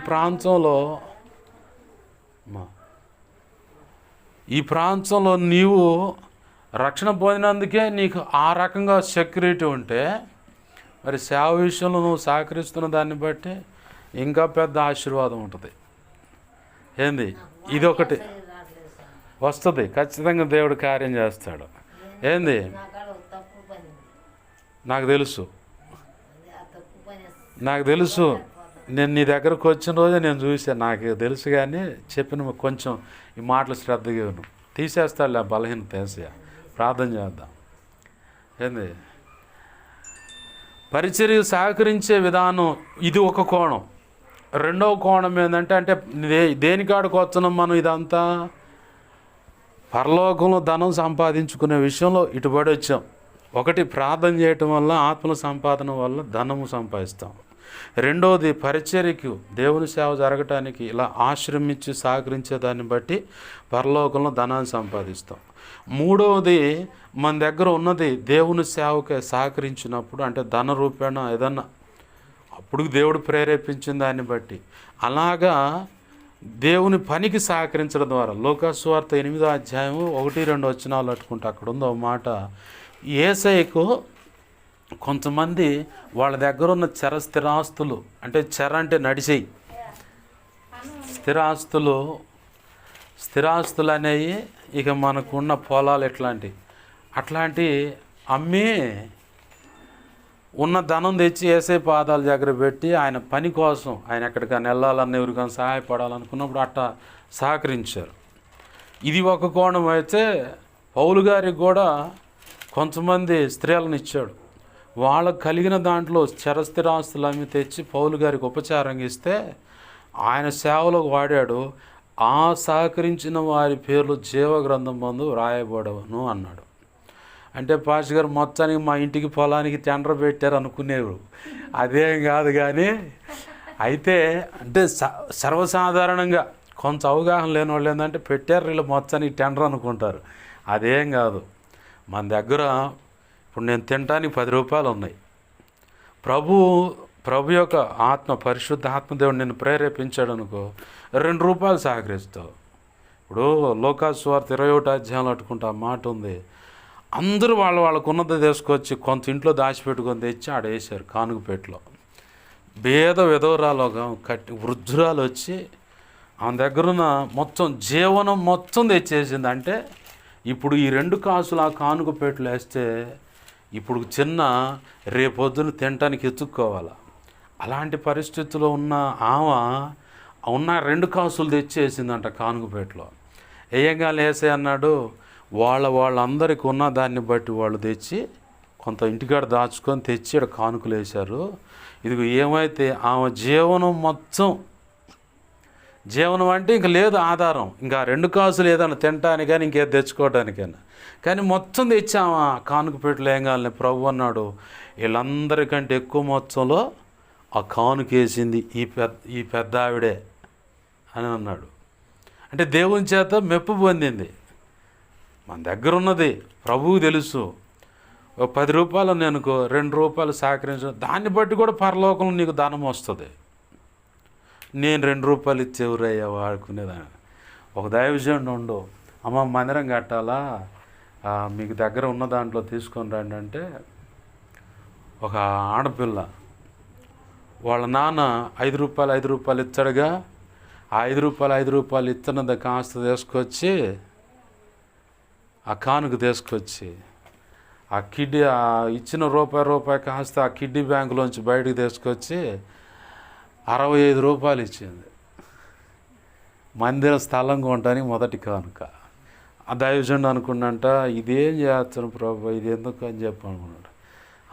ప్రాంతంలో నీవు రక్షణ పొందినందుకే నీకు ఆ రకంగా సెక్యూరిటీ ఉంటే, మరి సేవ విషయంలో నువ్వు సహకరిస్తున్న దాన్ని బట్టి ఇంకా పెద్ద ఆశీర్వాదం ఉంటుంది. ఏంది ఇది ఒకటి వస్తుంది, ఖచ్చితంగా దేవుడు కార్యం చేస్తాడు. ఏంది నాకు తెలుసు నేను నీ దగ్గరకు వచ్చిన రోజే నేను చూశాను, నాకు తెలుసు. కానీ చెప్పిన కొంచెం ఈ మాటలు శ్రద్ధగా తీసేస్తాడులే బలహీనత తీసేయ. ప్రార్థన చేద్దాం. ఏంది పరిచర్య సహకరించే విధానం ఇది ఒక కోణం. రెండవ కోణం ఏంటంటే దేనికాడికి వస్తున్నాం మనం, ఇదంతా పరలోకంలో ధనం సంపాదించుకునే విషయంలో ఇటుబడి వచ్చాం. ఒకటి, ప్రార్థన చేయటం వల్ల, ఆత్మల సంపాదన వల్ల ధనము సంపాదిస్తాం. రెండవది, పరిచర్యకు, దేవుని సేవ జరగటానికి ఇలా ఆశ్రమించి సహకరించే దాన్ని బట్టి పరలోకంలో ధనాన్ని సంపాదిస్తాం. మూడవది, మన దగ్గర ఉన్నది దేవుని సేవకే సహకరించినప్పుడు, అంటే ధన రూపేణ ఏదన్నా అప్పుడు దేవుడు ప్రేరేపించిన దాన్ని బట్టి అలాగా దేవుని పనికి సహకరించడం ద్వారా. లోకాసువార్త 8వ అధ్యాయం 1-2 వచనాలు పట్టుకుంటే అక్కడ ఉందో మాట, యేసయ్యకు కొంతమంది వాళ్ళ దగ్గర ఉన్న స్థిరాస్తులు, అంటే అంటే నడిచేయి స్థిరాస్తులు అనేవి, ఇక మనకున్న పొలాలు అట్లాంటి అమ్మి ఉన్న ధనం తెచ్చి యేసయ్య పాదాల దగ్గర పెట్టి ఆయన పని కోసం, ఆయన ఎక్కడికైనా వెళ్ళాలన్న, ఎవరికైనా సహాయపడాలనుకున్నప్పుడు అట్టా సహకరించారు. ఇది ఒక కోణం అయితే, పౌలు గారికి కూడా కొంతమంది స్త్రీలను ఇచ్చాడు. వాళ్ళకు కలిగిన దాంట్లో స్థిరాస్తులు అమ్మి తెచ్చి పౌలు గారికి ఉపచారంగా ఇస్తే ఆయన సేవలకు వాడాడు. ఆ సహకరించిన వారి పేర్లు జీవగ్రంథం నందు వ్రాయబడవును అన్నాడు. అంటే పాస్ గారు మొత్తానికి మా ఇంటికి పొలానికి టెండర్ పెట్టారు అనుకునేవారు. అదేం కాదు. కానీ అయితే అంటే సర్వసాధారణంగా కొంత అవగాహన లేని వాళ్ళు ఏంటంటే, పెట్టారు వీళ్ళు మొత్తానికి టెండర్ అనుకుంటారు. అదేం కాదు. మన దగ్గర ఇప్పుడు నేను తినడానికి 10 రూపాయలు ఉన్నాయి. ప్రభు యొక్క ఆత్మ, పరిశుద్ధ ఆత్మదేవుడు నిన్ను ప్రేరేపించాడు అనుకో, 2 రూపాయలు సహకరిస్తావు. ఇప్పుడు లోకాసువార్త 21వ అధ్యాయంలో అట్టుకుంటా మాట ఉంది, అందరూ వాళ్ళకు ఉన్నది తీసుకొచ్చి కొంత ఇంట్లో దాచిపెట్టుకొని తెచ్చి ఆడేసారు కానుకపేటలో. భేద విధవరాలుగా వృద్ధురాలు వచ్చి ఆమె దగ్గరున్న మొత్తం జీవనం మొత్తం తెచ్చేసింది. అంటే ఇప్పుడు ఈ 2 కాసులు ఆ కానుకపేటలో వేస్తే ఇప్పుడు రేపొద్దున తినటానికి ఎత్తుక్కోవాలి. అలాంటి పరిస్థితుల్లో ఉన్న ఆమె ఉన్న 2 కాసులు తెచ్చేసిందంట కానుకపేటలో. ఏయంగా లేసే అన్నాడు, వాళ్ళందరికీ ఉన్న దాన్ని బట్టి వాళ్ళు తెచ్చి కొంత ఇంటికాడ దాచుకొని తెచ్చి ఇక్కడ కానుకలు వేశారు. ఇదిగో ఏమైతే ఆమె జీవనం అంటే ఇంక లేదు ఆధారం, ఇంకా 2 కాసులు ఏదైనా తినటానికి కానీ ఇంకేది తెచ్చుకోవడానికైనా, కానీ మొత్తం తెచ్చామా కానుకపేటలో ఏం కావాలని ప్రభు అన్నాడు. వీళ్ళందరికంటే ఎక్కువ మొత్తంలో ఆ కానుకేసింది ఈ పెద్ద ఆవిడే అని అన్నాడు. అంటే దేవుని చేత మెప్పు పొందింది. మన దగ్గర ఉన్నది ప్రభువుకు తెలుసు. 10 రూపాయలు నేను 2 రూపాయలు సహకరించు, దాన్ని బట్టి కూడా పరలోకంలో నీకు ధనం వస్తుంది. నేను 2 రూపాయలు ఇచ్చేవరయ్యా వాడుకునేదాన్ని. ఒక దైవజనుడు ఉండు, అమ్మ మందిరం కట్టాలా, మీకు దగ్గర ఉన్న దాంట్లో తీసుకొని రండి అంటే, ఒక ఆడపిల్ల వాళ్ళ నాన్న 5 రూపాయలు ఇచ్చాడుగా, ఆ 5 రూపాయలు ఇస్తున్నది కాస్త తీసుకొచ్చి ఆ కానుక తీసుకొచ్చి ఆ కిడ్డీ ఇచ్చిన రూపాయి కాస్త ఆ కిడ్డీ బ్యాంకులోంచి బయటకు తీసుకొచ్చి 65 రూపాయలు ఇచ్చింది. మందిరం స్థలం కొనడానికి మొదటి కానుక. ఆ దైవజనుడు అనుకున్నంట, ఇదేం చేస్తాను ప్రభు, ఇది ఎందుకు అని చెప్పి అనుకున్నాడు.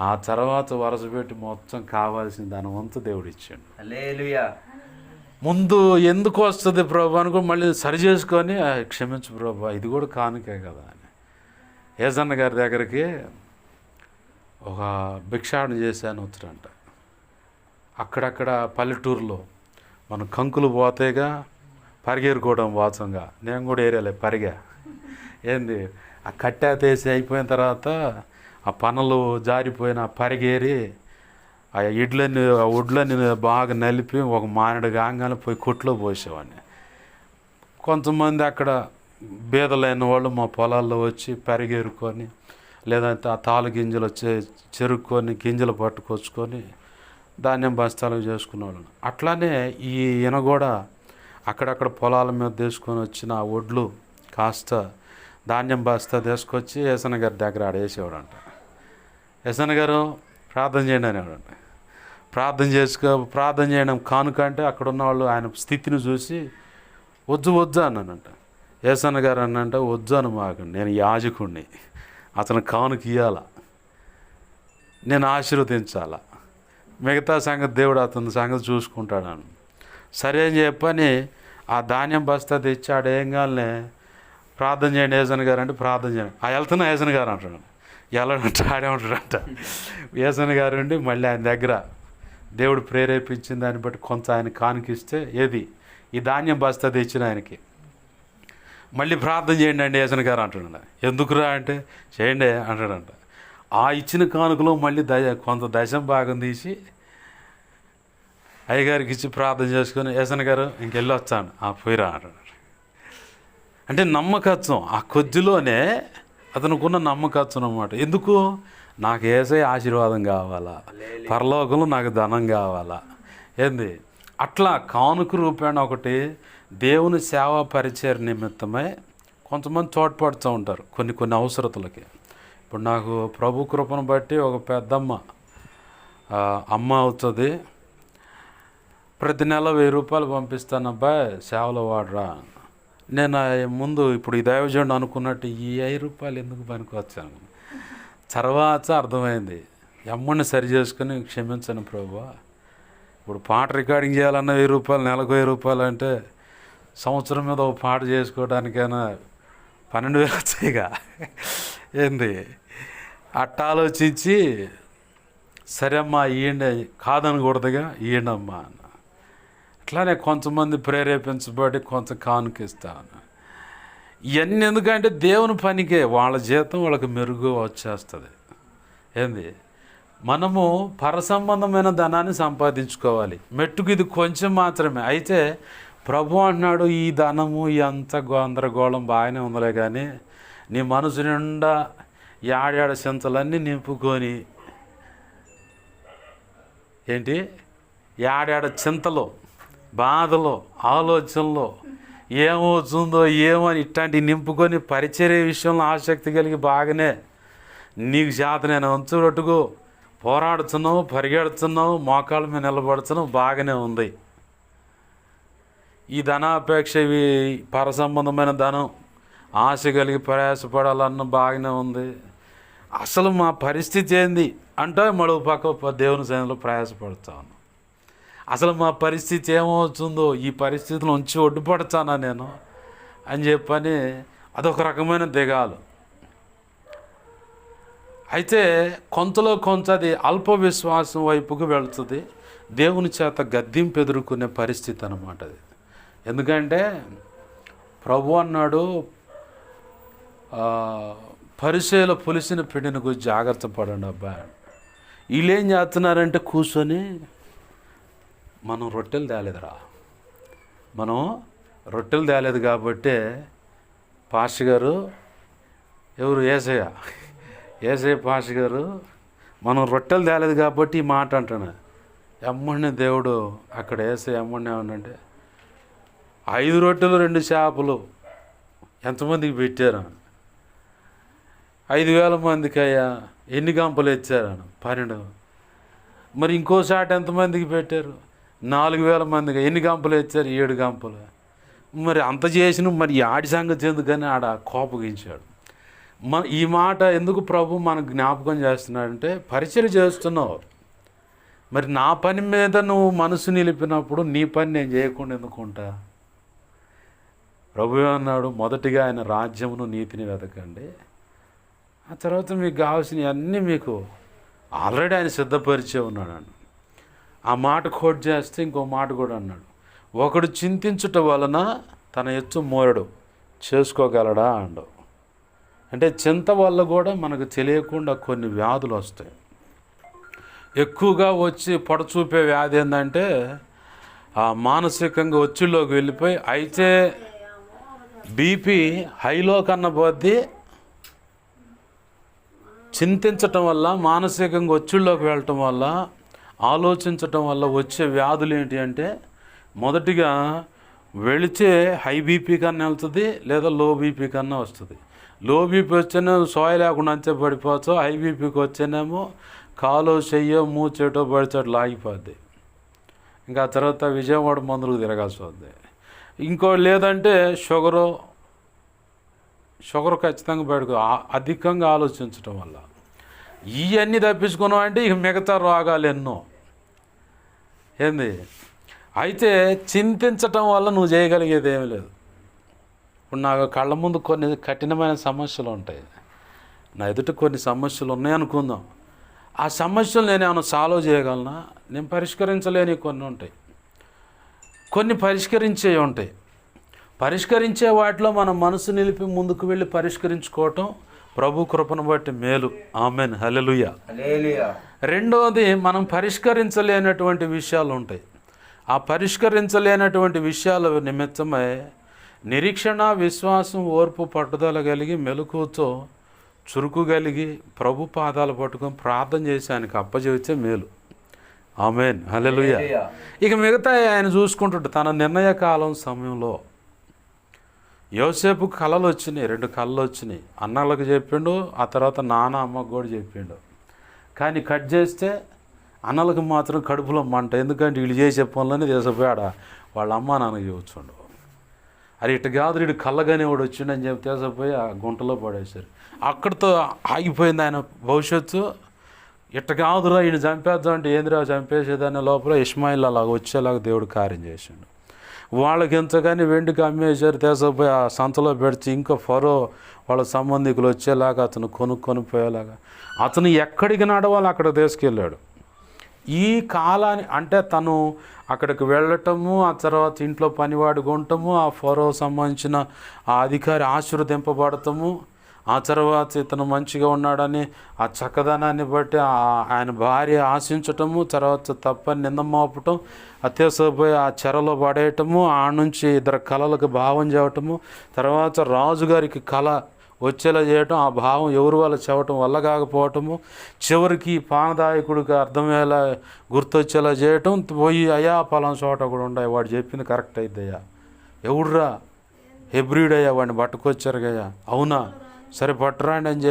ఆ తర్వాత వరుస పెట్టి మొత్తం కావాల్సిన ధనవంతు దేవుడు ఇచ్చాడు. హల్లెలూయా. ముందు ఎందుకు వస్తుంది ప్రభు అనుకో, మళ్ళీ సరి చేసుకొని క్షమించు ప్రభు, ఇది కూడా కానుకే కదా అని ఏజన్న గారి దగ్గరికి ఒక భిక్షాటన చేశాను వచ్చాడంట. అక్కడక్కడ పల్లెటూరులో మన కంకులు పోతేగా పరిగేరుకోవడం వాచంగా, నేను కూడా ఏరియాలే పరిగా ఏంది ఆ కట్టేసి అయిపోయిన తర్వాత ఆ పనులు జారిపోయిన పరిగేరి ఆ ఒడ్లన్నీ బాగా నలిపి ఒక మానడు గాంగానే పోయి కొట్లో పోసేవాడిని. కొంతమంది అక్కడ బీదలైన వాళ్ళు మా పొలాల్లో వచ్చి పరిగేరుకొని, లేదంటే ఆ తాలు గింజలు వచ్చి చెరుక్కొని గింజలు పట్టుకొచ్చుకొని ధాన్యం బస్తాలు చేసుకునేవాళ్ళు. అట్లానే ఈయన కూడా అక్కడక్కడ పొలాల మీద తీసుకొని వచ్చిన ఆ ఒడ్లు కాస్త ధాన్యం బస్తా తీసుకొచ్చి ఏసన్న గారి దగ్గర ఆడేసేవాడంట. ఏసన్న గారు ప్రార్థన చేయండి అనేవాడంట. ప్రార్థన చేయడం కానుక అంటే అక్కడ ఉన్న వాళ్ళు ఆయన స్థితిని చూసి వద్దు అన్నానంట. ఏసన్న గారు అన్నంట, వద్దు అని మాకండి, నేను యాజకుడిని, అతను కానుక ఇవ్వాల, నేను ఆశీర్వదించాల, మిగతా సంగతి దేవుడు అతని సంగతి చూసుకుంటాడని. సరే అని చెప్పని ఆ ధాన్యం బస్తా తెచ్చి ఆడేయంగానే ప్రార్థన చేయండి ఏజన్ గారు అంటే ప్రార్థన చేయండి. వెళ్తున్నా ఏజన్ గారు అంటాడు. వెళ్ళడంటే ఆడే ఉంటాడంట. ఏజన్ గారు ఉండి మళ్ళీ ఆయన దగ్గర దేవుడు ప్రేరేపించిన దాన్ని బట్టి కొంత ఆయన కానుకిస్తే ఏది ఈ ధాన్యం బస్తా తెచ్చిన ఆయనకి మళ్ళీ ప్రార్థన చేయండి అండి ఏజన్ గారు అంటాడు. ఎందుకురా అంటే చేయండి అంటాడంట. ఆ ఇచ్చిన కానుకలో మళ్ళీ కొంత దశం భాగం తీసి అయ్యగారికి ఇచ్చి ప్రార్థన చేసుకొని ఏజన్ గారు ఇంకెళ్ళి వచ్చాను పోయిరా అంటాడు. అంటే నమ్మకత్వం ఆ కొద్దిలోనే అతనుకున్న నమ్మకత్వం అన్నమాట. ఎందుకు? నాకు యేసయ్య ఆశీర్వాదం కావాలా, పరలోకంలో నాకు ధనం కావాలా, ఏంది అట్లా కానుక రూపేణ ఒకటి దేవుని సేవా పరిచయ నిమిత్తమై కొంతమంది తోడ్పడుతూ ఉంటారు కొన్ని అవసరతలకి. ఇప్పుడు నాకు ప్రభు కృపను బట్టి ఒక పెద్దమ్మ అమ్మ అవుతుంది, ప్రతి నెల 1000 రూపాయలు పంపిస్తానబ్బాయి సేవలో వాడరా. నేను ముందు ఇప్పుడు ఈ దైవజనుడు అనుకున్నట్టు ఈ 5 రూపాయలు ఎందుకు పనికొచ్చాను. తర్వాత అర్థమైంది, అమ్మని సరి చేసుకుని క్షమించను ప్రభువా, ఇప్పుడు పాట రికార్డింగ్ చేయాలన్న 1000 రూపాయలు, నెలకు 1000 రూపాయలు అంటే సంవత్సరం మీద ఒక పాట చేసుకోవడానికైనా 12,000 వచ్చాయిగా. ఏంది అట్ట ఆలోచించి సరే అమ్మా ఇవ్వండి, కాదనకూడదుగా, ఇవ్వండి అమ్మా అన్న. అట్లానే కొంతమంది ప్రేరేపించబడి కొంత కానుకిస్తాను. ఇవన్నీ ఎందుకంటే దేవుని పనికే, వాళ్ళ జీతం వాళ్ళకి మెరుగు వచ్చేస్తుంది. ఏంది మనము పరసంబంధమైన ధనాన్ని సంపాదించుకోవాలి. మెట్టుకు ఇది కొంచెం మాత్రమే. అయితే ప్రభు అంటున్నాడు, ఈ ధనము ఎంత గందరగోళం బాగానే ఉందలే కానీ నీ మనసు నిండా ఏడాడ చింతలన్నీ నింపుకొని ఏంటి ఏడాడ చింతలో, బాధలో, ఆలోచనలో ఏమవుతుందో ఏమని ఇట్లాంటివి నింపుకొని పరిచర్య విషయంలో ఆసక్తి కలిగి బాగానే నీకు చేతనైన వంచురట్టుకు పోరాడుతున్నావు, పరిగెడుతున్నావు, మోకాళ్ళ మీద నిలబడుతున్నావు, బాగానే ఉంది. ఈ ధనాపేక్ష ఇవి పరసంబంధమైన ధనం ఆశ కలిగి ప్రయాసపడాలన్న బాగానే ఉంది. అసలు మా పరిస్థితి ఏంది అంటే మరో పక్క దేవుని సన్నిధిలో ప్రయాసపడతాను. అసలు మా పరిస్థితి ఏమవుతుందో, ఈ పరిస్థితిలో ఉంచి ఒడ్డుపడతానా నేను అని చెప్పని అదొక రకమైన దిగాలు. అయితే కొంతలో కొంత అది అల్ప విశ్వాసం వైపుకు వెళుతుంది. దేవుని చేత గద్దింపు ఎదుర్కొనే పరిస్థితి అన్నమాట అది. ఎందుకంటే ప్రభు అన్నాడు, పరిచయలో పులిసిన పిండిని గురించి జాగ్రత్త పడండి అబ్బా. వీళ్ళు ఏం చేస్తున్నారంటే కూర్చొని మనం రొట్టెలు తేలేదు కాబట్టి పాస్టర్ గారు, ఎవరు ఏసయ్య పాస్టర్ గారు, మనం రొట్టెలు తేలేదు కాబట్టి ఈ మాట అంటాను. ఎమ్మడిని దేవుడు అక్కడ ఏసయ్య ఎమ్మడిని ఏమన్నంటే 5 రొట్టెలు 2 చేపలు ఎంతమందికి పెట్టారు? 5,000 మందికి అయ్యా. ఎన్ని గంపలు ఇచ్చారని? 12. మరి ఇంకో చాట ఎంతమందికి పెట్టారు? 4,000 మందికి. ఎన్ని గంపలు ఇచ్చారు? 7 గంపలు. మరి అంత చేసిన మరి ఆడి సంగతి ఎందుకని ఆడ కోపగించాడు. ఈ మాట ఎందుకు ప్రభు మనకు జ్ఞాపకం చేస్తున్నాడంటే, పరిచయం చేస్తున్నావు, మరి నా పని మీద నువ్వు మనసు నిలిపినప్పుడు నీ పని నేను చేయకుండా ఎందుకుంటా? ప్రభు అన్నాడు, మొదటిగా ఆయన రాజ్యమును నీతిని వెతకండి, ఆ తర్వాత మీకు కావాల్సినవి అన్నీ మీకు ఆల్రెడీ ఆయన సిద్ధపరిచే ఉన్నాడు. ఆ మాట కోట్ చేస్తే ఇంకో మాట కూడా అన్నాడు, ఒకడు చింతించుట వలన తన ఎత్తు మోరడు చేసుకోగలడా అండు. అంటే చింత వల్ల కూడా మనకు తెలియకుండా కొన్ని వ్యాధులు వస్తాయి. ఎక్కువగా వచ్చి పొడచూపే వ్యాధి ఏంటంటే మానసికంగా ఒత్తిడిలోకి వెళ్ళిపోయి, అయితే బీపీ హైలో కన్నా పోద్ది. చింతించటం వల్ల, మానసికంగా ఒత్తిడిలోకి వెళ్ళటం వల్ల, ఆలోచించటం వల్ల వచ్చే వ్యాధులు ఏంటి అంటే, మొదటిగా వెళితే హై బీపీ కన్నా వెళ్తుంది, లేదా లో బీపీ కన్నా వస్తుంది. లో బీపీ వచ్చేనే సోయ లేకుండా అంతే పడిపోవచ్చు, హై బీపీకి వచ్చేనేమో కాలో చెయ్యో మూచేటో పడిచేటో లాగిపోద్ది. ఇంకా ఆ తర్వాత విజయవాడ మందులకు తిరగాల్సి వద్ది. ఇంకో లేదంటే షుగర్ ఖచ్చితంగా బయటకు అధికంగా ఆలోచించటం వల్ల. ఇవన్నీ తప్పించుకున్నాం అంటే ఇక మిగతా రోగాలు ఎన్నో. ఏంది అయితే చింతించటం వల్ల నువ్వు చేయగలిగేది ఏమీ లేదు. ఇప్పుడు నాకు కళ్ళ ముందు కొన్ని కఠినమైన సమస్యలు ఉంటాయి, నా ఎదుట కొన్ని సమస్యలు ఉన్నాయి అనుకుందాం. ఆ సమస్యలు నేను ఏమైనా సాల్వ్ చేయగలనా? నేను పరిష్కరించలేని కొన్ని ఉంటాయి, కొన్ని పరిష్కరించేవి ఉంటాయి. పరిష్కరించే వాటిలో మనం మనసు నిలిపి ముందుకు వెళ్ళి పరిష్కరించుకోవటం ప్రభు కృపను బట్టి మేలు. ఆమెన్, హల్లెలూయా. రెండవది, మనం పరిష్కరించలేనటువంటి విషయాలు ఉంటాయి. ఆ పరిష్కరించలేనటువంటి విషయాల నిమిత్తమై నిరీక్షణ, విశ్వాసం, ఓర్పు, పట్టుదల కలిగి మెలకువతో చురుకు కలిగి ప్రభు పాదాలు పట్టుకొని ప్రార్థన చేసి ఆయనకు అప్పచెబితే మేలు. ఆమెన్, హల్లెలూయా. ఇక మిగతా ఆయన చూసుకుంటుంటే తన నిర్ణయ కాలం సమయంలో యోసేపు కళలు వచ్చినాయి, 2 కళలు వచ్చినాయి. అన్నలకు చెప్పిండు, ఆ తర్వాత నాన్న అమ్మకు కూడా చెప్పిండు. కానీ కట్ చేస్తే అన్నలకు మాత్రం కడుపులో మంట. ఎందుకంటే వీళ్ళు చేసే పనులని తీసుకుపోయాడ వాళ్ళ అమ్మ నాన్నకి చూచుండు. అది ఇటు కాదు, వీడు కళ్ళగానే వాడు వచ్చిండని చెప్పి తీసుకుపోయి ఆ గుంటలో పడేశారు. అక్కడితో ఆగిపోయింది ఆయన భవిష్యత్తు. ఇట్ట కాదురా ఈయన చంపేద్దాం అంటే ఏందిరా చంపేసేదాన్ని లోపల ఇష్మాయిల్ అలాగ వచ్చేలాగా దేవుడు కార్యం చేసిండు. వాళ్ళకి ఎంతగాని వెండికి అమ్మేశారు, తీసుకుపోయి ఆ సంతలో పెడిచి ఇంకా ఫరో వాళ్ళ సంబంధికులు వచ్చేలాగా అతను కొనుక్కొనిపోయేలాగా అతను ఎక్కడికి నడవాలి అక్కడ తీసుకెళ్ళాడు. ఈ కాలాన్ని అంటే తను అక్కడికి వెళ్ళటము, ఆ తర్వాత ఇంట్లో పనివాడు ఉండటము, ఆ ఫరో సంబంధించిన ఆ అధికారి ఆశీర్వదింపబడటము, ఆ తర్వాత ఇతను మంచిగా ఉన్నాడని ఆ చక్కదనాన్ని బట్టి ఆయన భార్య ఆశించటము, తర్వాత తప్పని నిందమోపటం, అత్యవసరపోయి ఆ చెరలో పడేయటము, ఆ నుంచి 2 కళలకు భావం చేయటము, తర్వాత రాజుగారికి కళ వచ్చేలా చేయటం, ఆ భావం ఎవరు వాళ్ళు చెప్పటం వల్ల కాకపోవటము, చివరికి పానదాయకుడికి అర్థమయ్యేలా గుర్తొచ్చేలా చేయటం, పోయి అయ్యా పలానా చోట కూడా ఉండాయి, వాడు చెప్పింది కరెక్ట్ అయిద్దయ్యా, ఎవడురా హెబ్రిడయ్యా, వాడిని పట్టుకొచ్చారు గయ్యా, అవునా సరే పట్టరాండి అని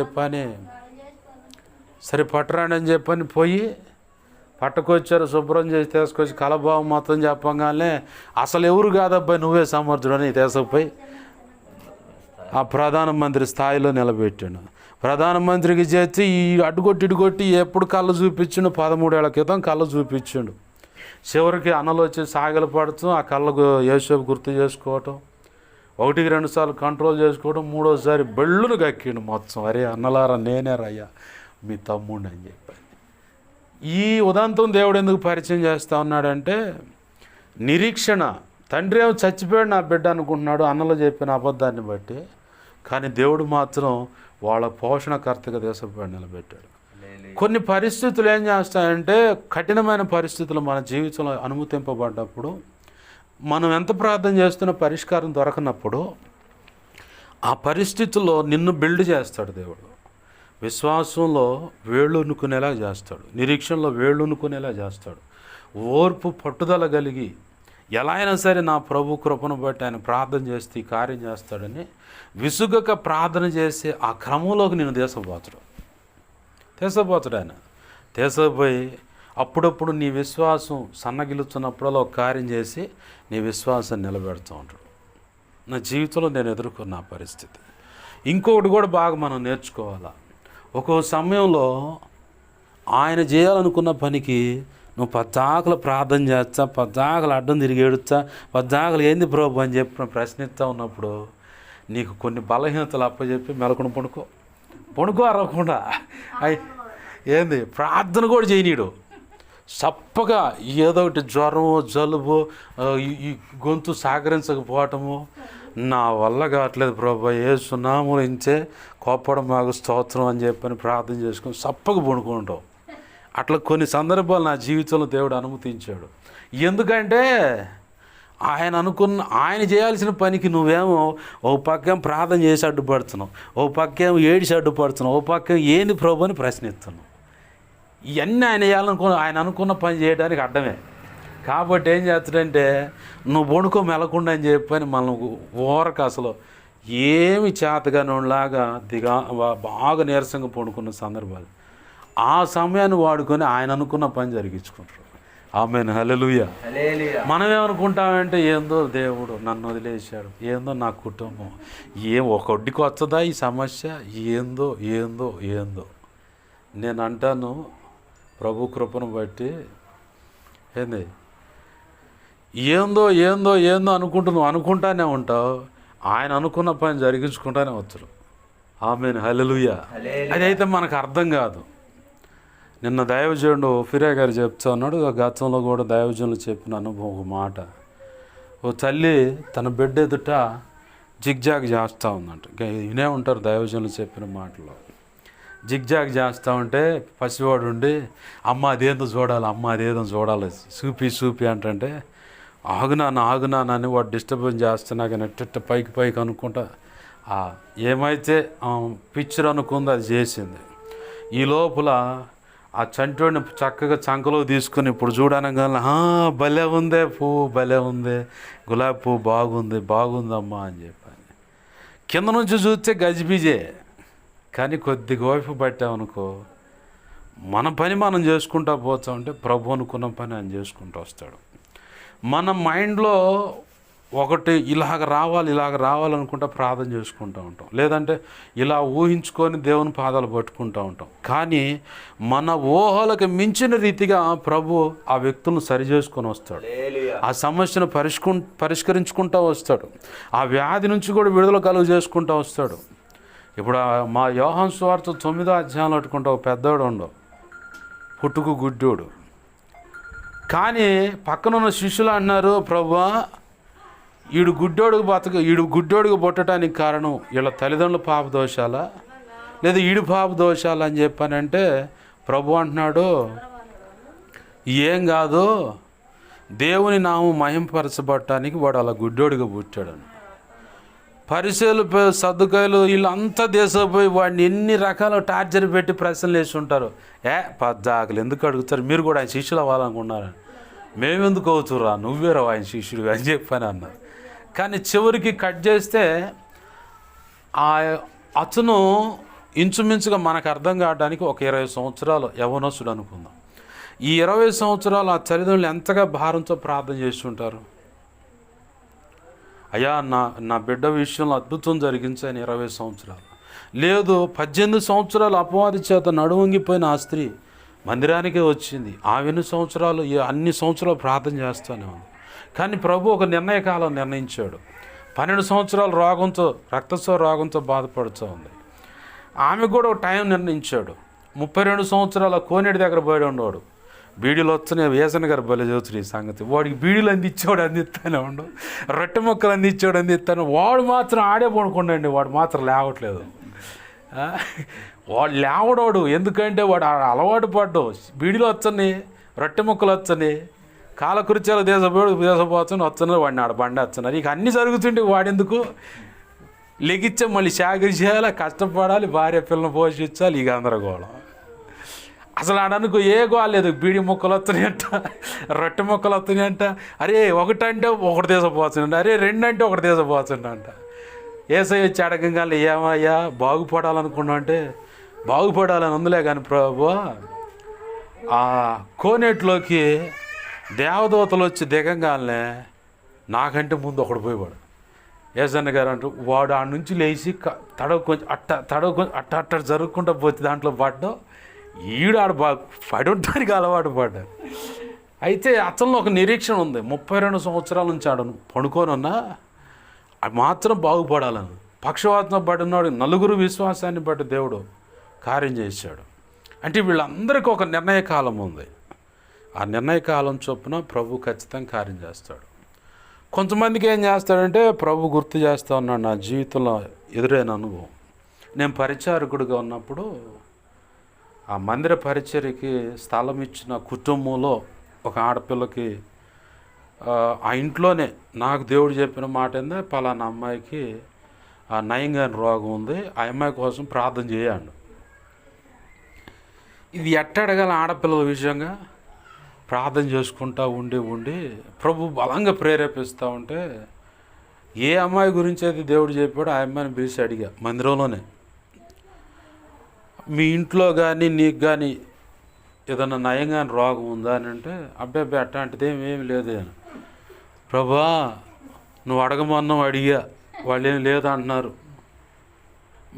చెప్పని పోయి పట్టుకొచ్చారు, శుభ్రం చేసి తీసుకొచ్చి కలభావం మొత్తం చెప్పగానే అసలు ఎవరు కాదబ్బాయి నువ్వే సమర్థుడు అని తీసుకుపోయి ఆ ప్రధానమంత్రి స్థాయిలో నిలబెట్టాడు. ప్రధానమంత్రికి చేసి ఈ అడ్డుకొట్టి ఎప్పుడు కళ్ళు చూపించిండు, 13 ఏళ్ల క్రితం కళ్ళు చూపించిండు. చివరికి అన్నలు వచ్చి సాగలు పడుతూ ఆ కళ్ళకు యేసేపు గుర్తు చేసుకోవటం, 1-2 సార్లు కంట్రోల్ చేసుకోవడం, 3వసారి బెళ్ళును గక్కిండు మొత్తం. అరే అన్నలారా నేనే రయ్యా మీ తమ్ముడిని అని చెప్పాను. ఈ ఉదంతం దేవుడు ఎందుకు పరిచయం చేస్తూ ఉన్నాడంటే నిరీక్షణ. తండ్రి ఏమో చచ్చిపోయాడు నా బిడ్డ అనుకుంటున్నాడు అన్నలో చెప్పిన అబద్ధాన్ని బట్టి, కానీ దేవుడు మాత్రం వాళ్ళ పోషణకర్తగా దేశపోయాడు నిలబెట్టాడు. కొన్ని పరిస్థితులు ఏం చేస్తాయంటే కఠినమైన పరిస్థితులు మన జీవితంలో అనుమతింపబడ్డప్పుడు మనం ఎంత ప్రార్థన చేస్తున్న పరిష్కారం దొరకనప్పుడు ఆ పరిస్థితుల్లో నిన్ను బిల్డ్ చేస్తాడు దేవుడు. విశ్వాసంలో వేళ్ళునుకునేలా చేస్తాడు, నిరీక్షణలో వేళ్ళునుకునేలా చేస్తాడు. ఓర్పు పట్టుదల కలిగి ఎలా అయినా సరే నా ప్రభు కృపను బట్టి ఆయన ప్రార్థన చేస్తే ఈ కార్యం చేస్తాడని విసుగక ప్రార్థన చేసే ఆ క్రమంలోకి నేను తీసుకుపోతాడు ఆయన. తీసుకుపోయి అప్పుడప్పుడు నీ విశ్వాసం సన్నగిలుచున్నప్పుడల్లా ఒక కార్యం చేసి నీ విశ్వాసాన్ని నిలబెడుతూ ఉంటాడు. నా జీవితంలో నేను ఎదుర్కొన్న ఆ పరిస్థితి. ఇంకొకటి కూడా బాగా మనం నేర్చుకోవాలా. ఒక్కో సమయంలో ఆయన చేయాలనుకున్న పనికి నువ్వు పద్దాకలు ప్రార్థన చేస్తా, పద్దాకలు అడ్డం తిరిగి ఏడుస్తా, పద్దాకలు ఏంది ప్రభు అని చెప్పి ప్రశ్నిస్తూ ఉన్నప్పుడు నీకు కొన్ని బలహీనతలు అప్పచెప్పి మెలకుని పడుకో అరవకుండా ఏంది ప్రార్థన కూడా చేయనీడు. చప్పగా ఏదో ఒకటి జ్వరము జలుబు ఈ గొంతు సహకరించకపోవటము, నా వల్ల కావట్లేదు ప్రభు యేసు నామములో కోపడం మాకు స్తోత్రం అని చెప్పని ప్రార్థన చేసుకొని చప్పగా పడుకుంటాం. అట్లా కొన్ని సందర్భాలు నా జీవితంలో దేవుడు అనుమతించాడు. ఎందుకంటే ఆయన చేయాల్సిన పనికి నువ్వేమో ఓ పక్కేం ప్రార్థన చేసి అడ్డుపడుతున్నావు, ఓ పక్కేమో ఏడిసి అడ్డుపడుతున్నావు, ఓ పక్కేం ఏంది ప్రభు అని ప్రశ్నిస్తున్నావు. ఇవన్నీ ఆయన అనుకున్న పని చేయడానికి అడ్డమే. కాబట్టి ఏం చేస్తాడంటే నువ్వు వణుకో మెలకుండా అని చెప్పని మనం ఊరక అసలు ఏమి చేతగానోలాగా బాగా నీరసంగా పడుకున్న సందర్భాలు, ఆ సమయాన్ని వాడుకొని ఆయన అనుకున్న పని జరిగించుకుంటారు. ఆమేన్, హల్లెలూయా. మనమేమనుకుంటామంటే ఏందో దేవుడు నన్ను వదిలేశాడు, ఏందో నా కుటుంబం, ఒకడికి వస్తుందా ఈ సమస్య, ఏందో ఏందో ఏందో. నేను అంటాను ప్రభు కృపను బట్టి ఏంది ఏందో ఏందో ఏందో అనుకుంటానే ఉంటావు. ఆయన అనుకున్న పని జరిగించుకుంటానే వచ్చరు. ఆమేన్, హల్లెలూయా. అదైతే మనకు అర్థం కాదు. నిన్న దైవజనుడు ఫిరే గారు చెప్తా ఉన్నాడు, గతంలో కూడా దైవజనులు చెప్పిన అనుభవం ఒక మాట. ఓ తల్లి తన బిడ్డ ఎదుట జిగ్జాగ్ చేస్తూ ఉందంట. వినే ఉంటారు దైవజనులు చెప్పిన మాటలో. జిగ్జాగ్ చేస్తూ ఉంటే పసివాడు ఉండి అమ్మ అదేదో చూడాలి, అమ్మ అదేదో చూడాలి, చూపి అంటే ఆగునానని వాడు డిస్టర్బెన్స్ చేస్తున్నా కానీ ఎట్ట పైకి అనుకుంటా ఏమైతే పిక్చర్ అనుకుందో అది చేసింది. ఈ లోపల ఆ చంటోడిని చక్కగా చంకలో తీసుకుని ఇప్పుడు చూడనగానే భలే ఉందే పువ్వు, భలే ఉంది, గులాబీ పువ్వు బాగుందమ్మా అని చెప్పాను. కింద నుంచి చూస్తే గజిబిజే, కానీ కొద్దిగా ఓపిక పట్టామనుకో మన పని మనం చేసుకుంటా పోతామంటే ప్రభు అనుకున్న పని ఆయన చేసుకుంటూ వస్తాడు. మన మైండ్లో ఒకటి ఇలాగ రావాలనుకుంటా ప్రార్థన చేసుకుంటూ ఉంటాం, లేదంటే ఇలా ఊహించుకొని దేవుని పాదాలు పట్టుకుంటూ ఉంటాం. కానీ మన ఊహలకు మించిన రీతిగా ప్రభు ఆ వ్యక్తులను సరి చేసుకొని వస్తాడు, ఆ సమస్యను పరిష్కరించుకుంటూ వస్తాడు, ఆ వ్యాధి నుంచి కూడా విడుదల కలుగు చేసుకుంటూ వస్తాడు. ఇప్పుడు మా యోహాను సువార్త 9వ అధ్యాయంలో పట్టుకుంటా ఒక పెద్దోడు ఉండవు, పుట్టుకు గుడ్డోడు. కానీ పక్కనున్న శిష్యులు అన్నారు, ప్రభువా ఈడు గుడ్డోడుగు పుట్టడానికి కారణం వీళ్ళ తల్లిదండ్రుల పాప దోషాలా లేదా ఈడు పాప దోషాలా అని చెప్పానంటే ప్రభు అంటున్నాడు, ఏం కాదు, దేవుని నామం మహింపరచబడటానికి వాడు అలా గుడ్డోడుగా పుట్టాడని. పరిసయ్యులు సద్దుకాయలు వీళ్ళంతా దేశం పోయి వాడిని ఎన్ని రకాల టార్చర్ పెట్టి ప్రశ్నలు వేసి ఉంటారు. పద్దాకలు ఎందుకు అడుగుతారు, మీరు కూడా ఆయన శిష్యులు అవ్వాలనుకున్నారు, మేమెందుకు అవుతురా, నువ్వేరా ఆయన శిష్యుడు అని చెప్పని అన్నారు. కానీ చివరికి కట్ చేస్తే అతను ఇంచుమించుగా మనకు అర్థం కావడానికి ఒక 20 సంవత్సరాలు యవ్వనస్తుడు అనుకుందాం. ఈ 20 సంవత్సరాలు ఆ తల్లిదండ్రులు ఎంతగా భారంతో ప్రార్థన చేస్తుంటారు. అయ్యా నా బిడ్డ విషయంలో అద్భుతం జరిగించాను 20 సంవత్సరాలు. లేదు 18 సంవత్సరాలు అపవాది చేత నడువంగిపోయిన ఆ స్త్రీ మందిరానికే వచ్చింది, ఎన్ని సంవత్సరాలు అన్ని సంవత్సరాలు ప్రార్థన చేస్తూనే ఉంది. కానీ ప్రభు ఒక నిర్ణయకాలం నిర్ణయించాడు. 12 సంవత్సరాలు రక్తస్రావ రోగంతో బాధపడుతూ ఉంది. ఆమె కూడా ఒక టైం నిర్ణయించాడు. 32 సంవత్సరాల కోనేటి దగ్గర పోయి ఉండేవాడు, బీడీలు వస్తున్నాయి. వేసన గారు భలే చదువుతుంది ఈ సంగతి. వాడికి బీడీలు అందిస్తానే ఉండు, రొట్టె మొక్కలు అందిస్తాను. వాడు మాత్రం ఆడే పడుకుండండి, వాడు మాత్రం లేవట్లేదు. వాడు లేవడాడు, ఎందుకంటే వాడు అలవాటు పడ్డావు. బీడీలు వస్తున్నాయి, రొట్టె మొక్కలు వస్తున్నాయి, కాలకృత్యాలు దేశపోతుంది వస్తున్నారు, వాడిని ఆడ బండి వస్తున్నారు. ఇక అన్నీ జరుగుతుంటే వాడెందుకు లెగిచ్చా, మళ్ళీ చాకరీ చేయాలి, కష్టపడాలి, భార్య పిల్లలు పోషించాలి, ఇక గందరగోళం. అసలు ఆడనుకో ఏ గోలేదు, బీడి మొక్కలు వస్తున్నాయంట, రొట్టె మొక్కలు వస్తున్నాయంట. అరే ఒకటంటే ఒకటి దేశపోతుందంట, అరే 2 అంటే ఒకటి దేశపోతుందంట. ఏసై వచ్చి అడగంగానే ఏమయ్యా బాగుపడాలనుకున్నా అంటే బాగుపడాలని ఉందిలే. కానీ ప్రభు ఆ కోనేటిలోకి దేవదూతలు వచ్చి దిగంగానే నాకంటే ముందు ఒకడు పోయేవాడు. ఏసన్న గారు అంటూ వాడు ఆ నుంచి లేచి కొంచెం అట్ట జరుగుకుంటూ పోతే దాంట్లో పడ్డావు, ఈడు ఆడు పడి ఉండడానికి అలవాటు పడ్డాడు. అయితే అతనిలో ఒక నిరీక్షణ ఉంది. 32 సంవత్సరాల నుంచి ఆడను పడుకోనున్నా అది మాత్రం బాగుపడాలని. పక్షవాతం పడినాడు, 4 విశ్వాసాన్ని బట్టి దేవుడు కార్యం చేశాడు. అంటే వీళ్ళందరికీ ఒక నిర్ణయకాలం ఉంది. ఆ నిర్ణయకాలం చొప్పున ప్రభు ఖచ్చితంగా కార్యం చేస్తాడు. కొంతమందికి ఏం చేస్తాడంటే ప్రభు గుర్తు చేస్తూ ఉన్నాడు. నా జీవితంలో ఎదురైన అనుభవం, నేను పరిచారకుడిగా ఉన్నప్పుడు ఆ మందిర పరిచర్యకి స్థలం ఇచ్చిన కుటుంబంలో ఒక ఆడపిల్లకి ఆ ఇంట్లోనే నాకు దేవుడు చెప్పిన మాట ఏందో, పలానా అమ్మాయికి నయంగా రోగం ఉంది, ఆ అమ్మాయి కోసం ప్రార్థన చేయండి. ఇది ఎట్టడగల ఆడపిల్లల విషయంగా ప్రార్థన చేసుకుంటూ ఉండి ప్రభు బలంగా ప్రేరేపిస్తూ ఉంటే ఏ అమ్మాయి గురించి అయితే దేవుడు చెప్పాడో ఆ అమ్మాయిని పిలిచి అడిగా మందిరంలోనే, మీ ఇంట్లో కానీ నీకు కానీ ఏదన్నా నయంగా రోగం ఉందా అని అంటే అబ్బాయి అట్లాంటిది ఏమేమి లేదు అని. ప్రభా నువ్వు అడగమన్నావు, అడిగా, వాళ్ళు ఏం లేదంటున్నారు,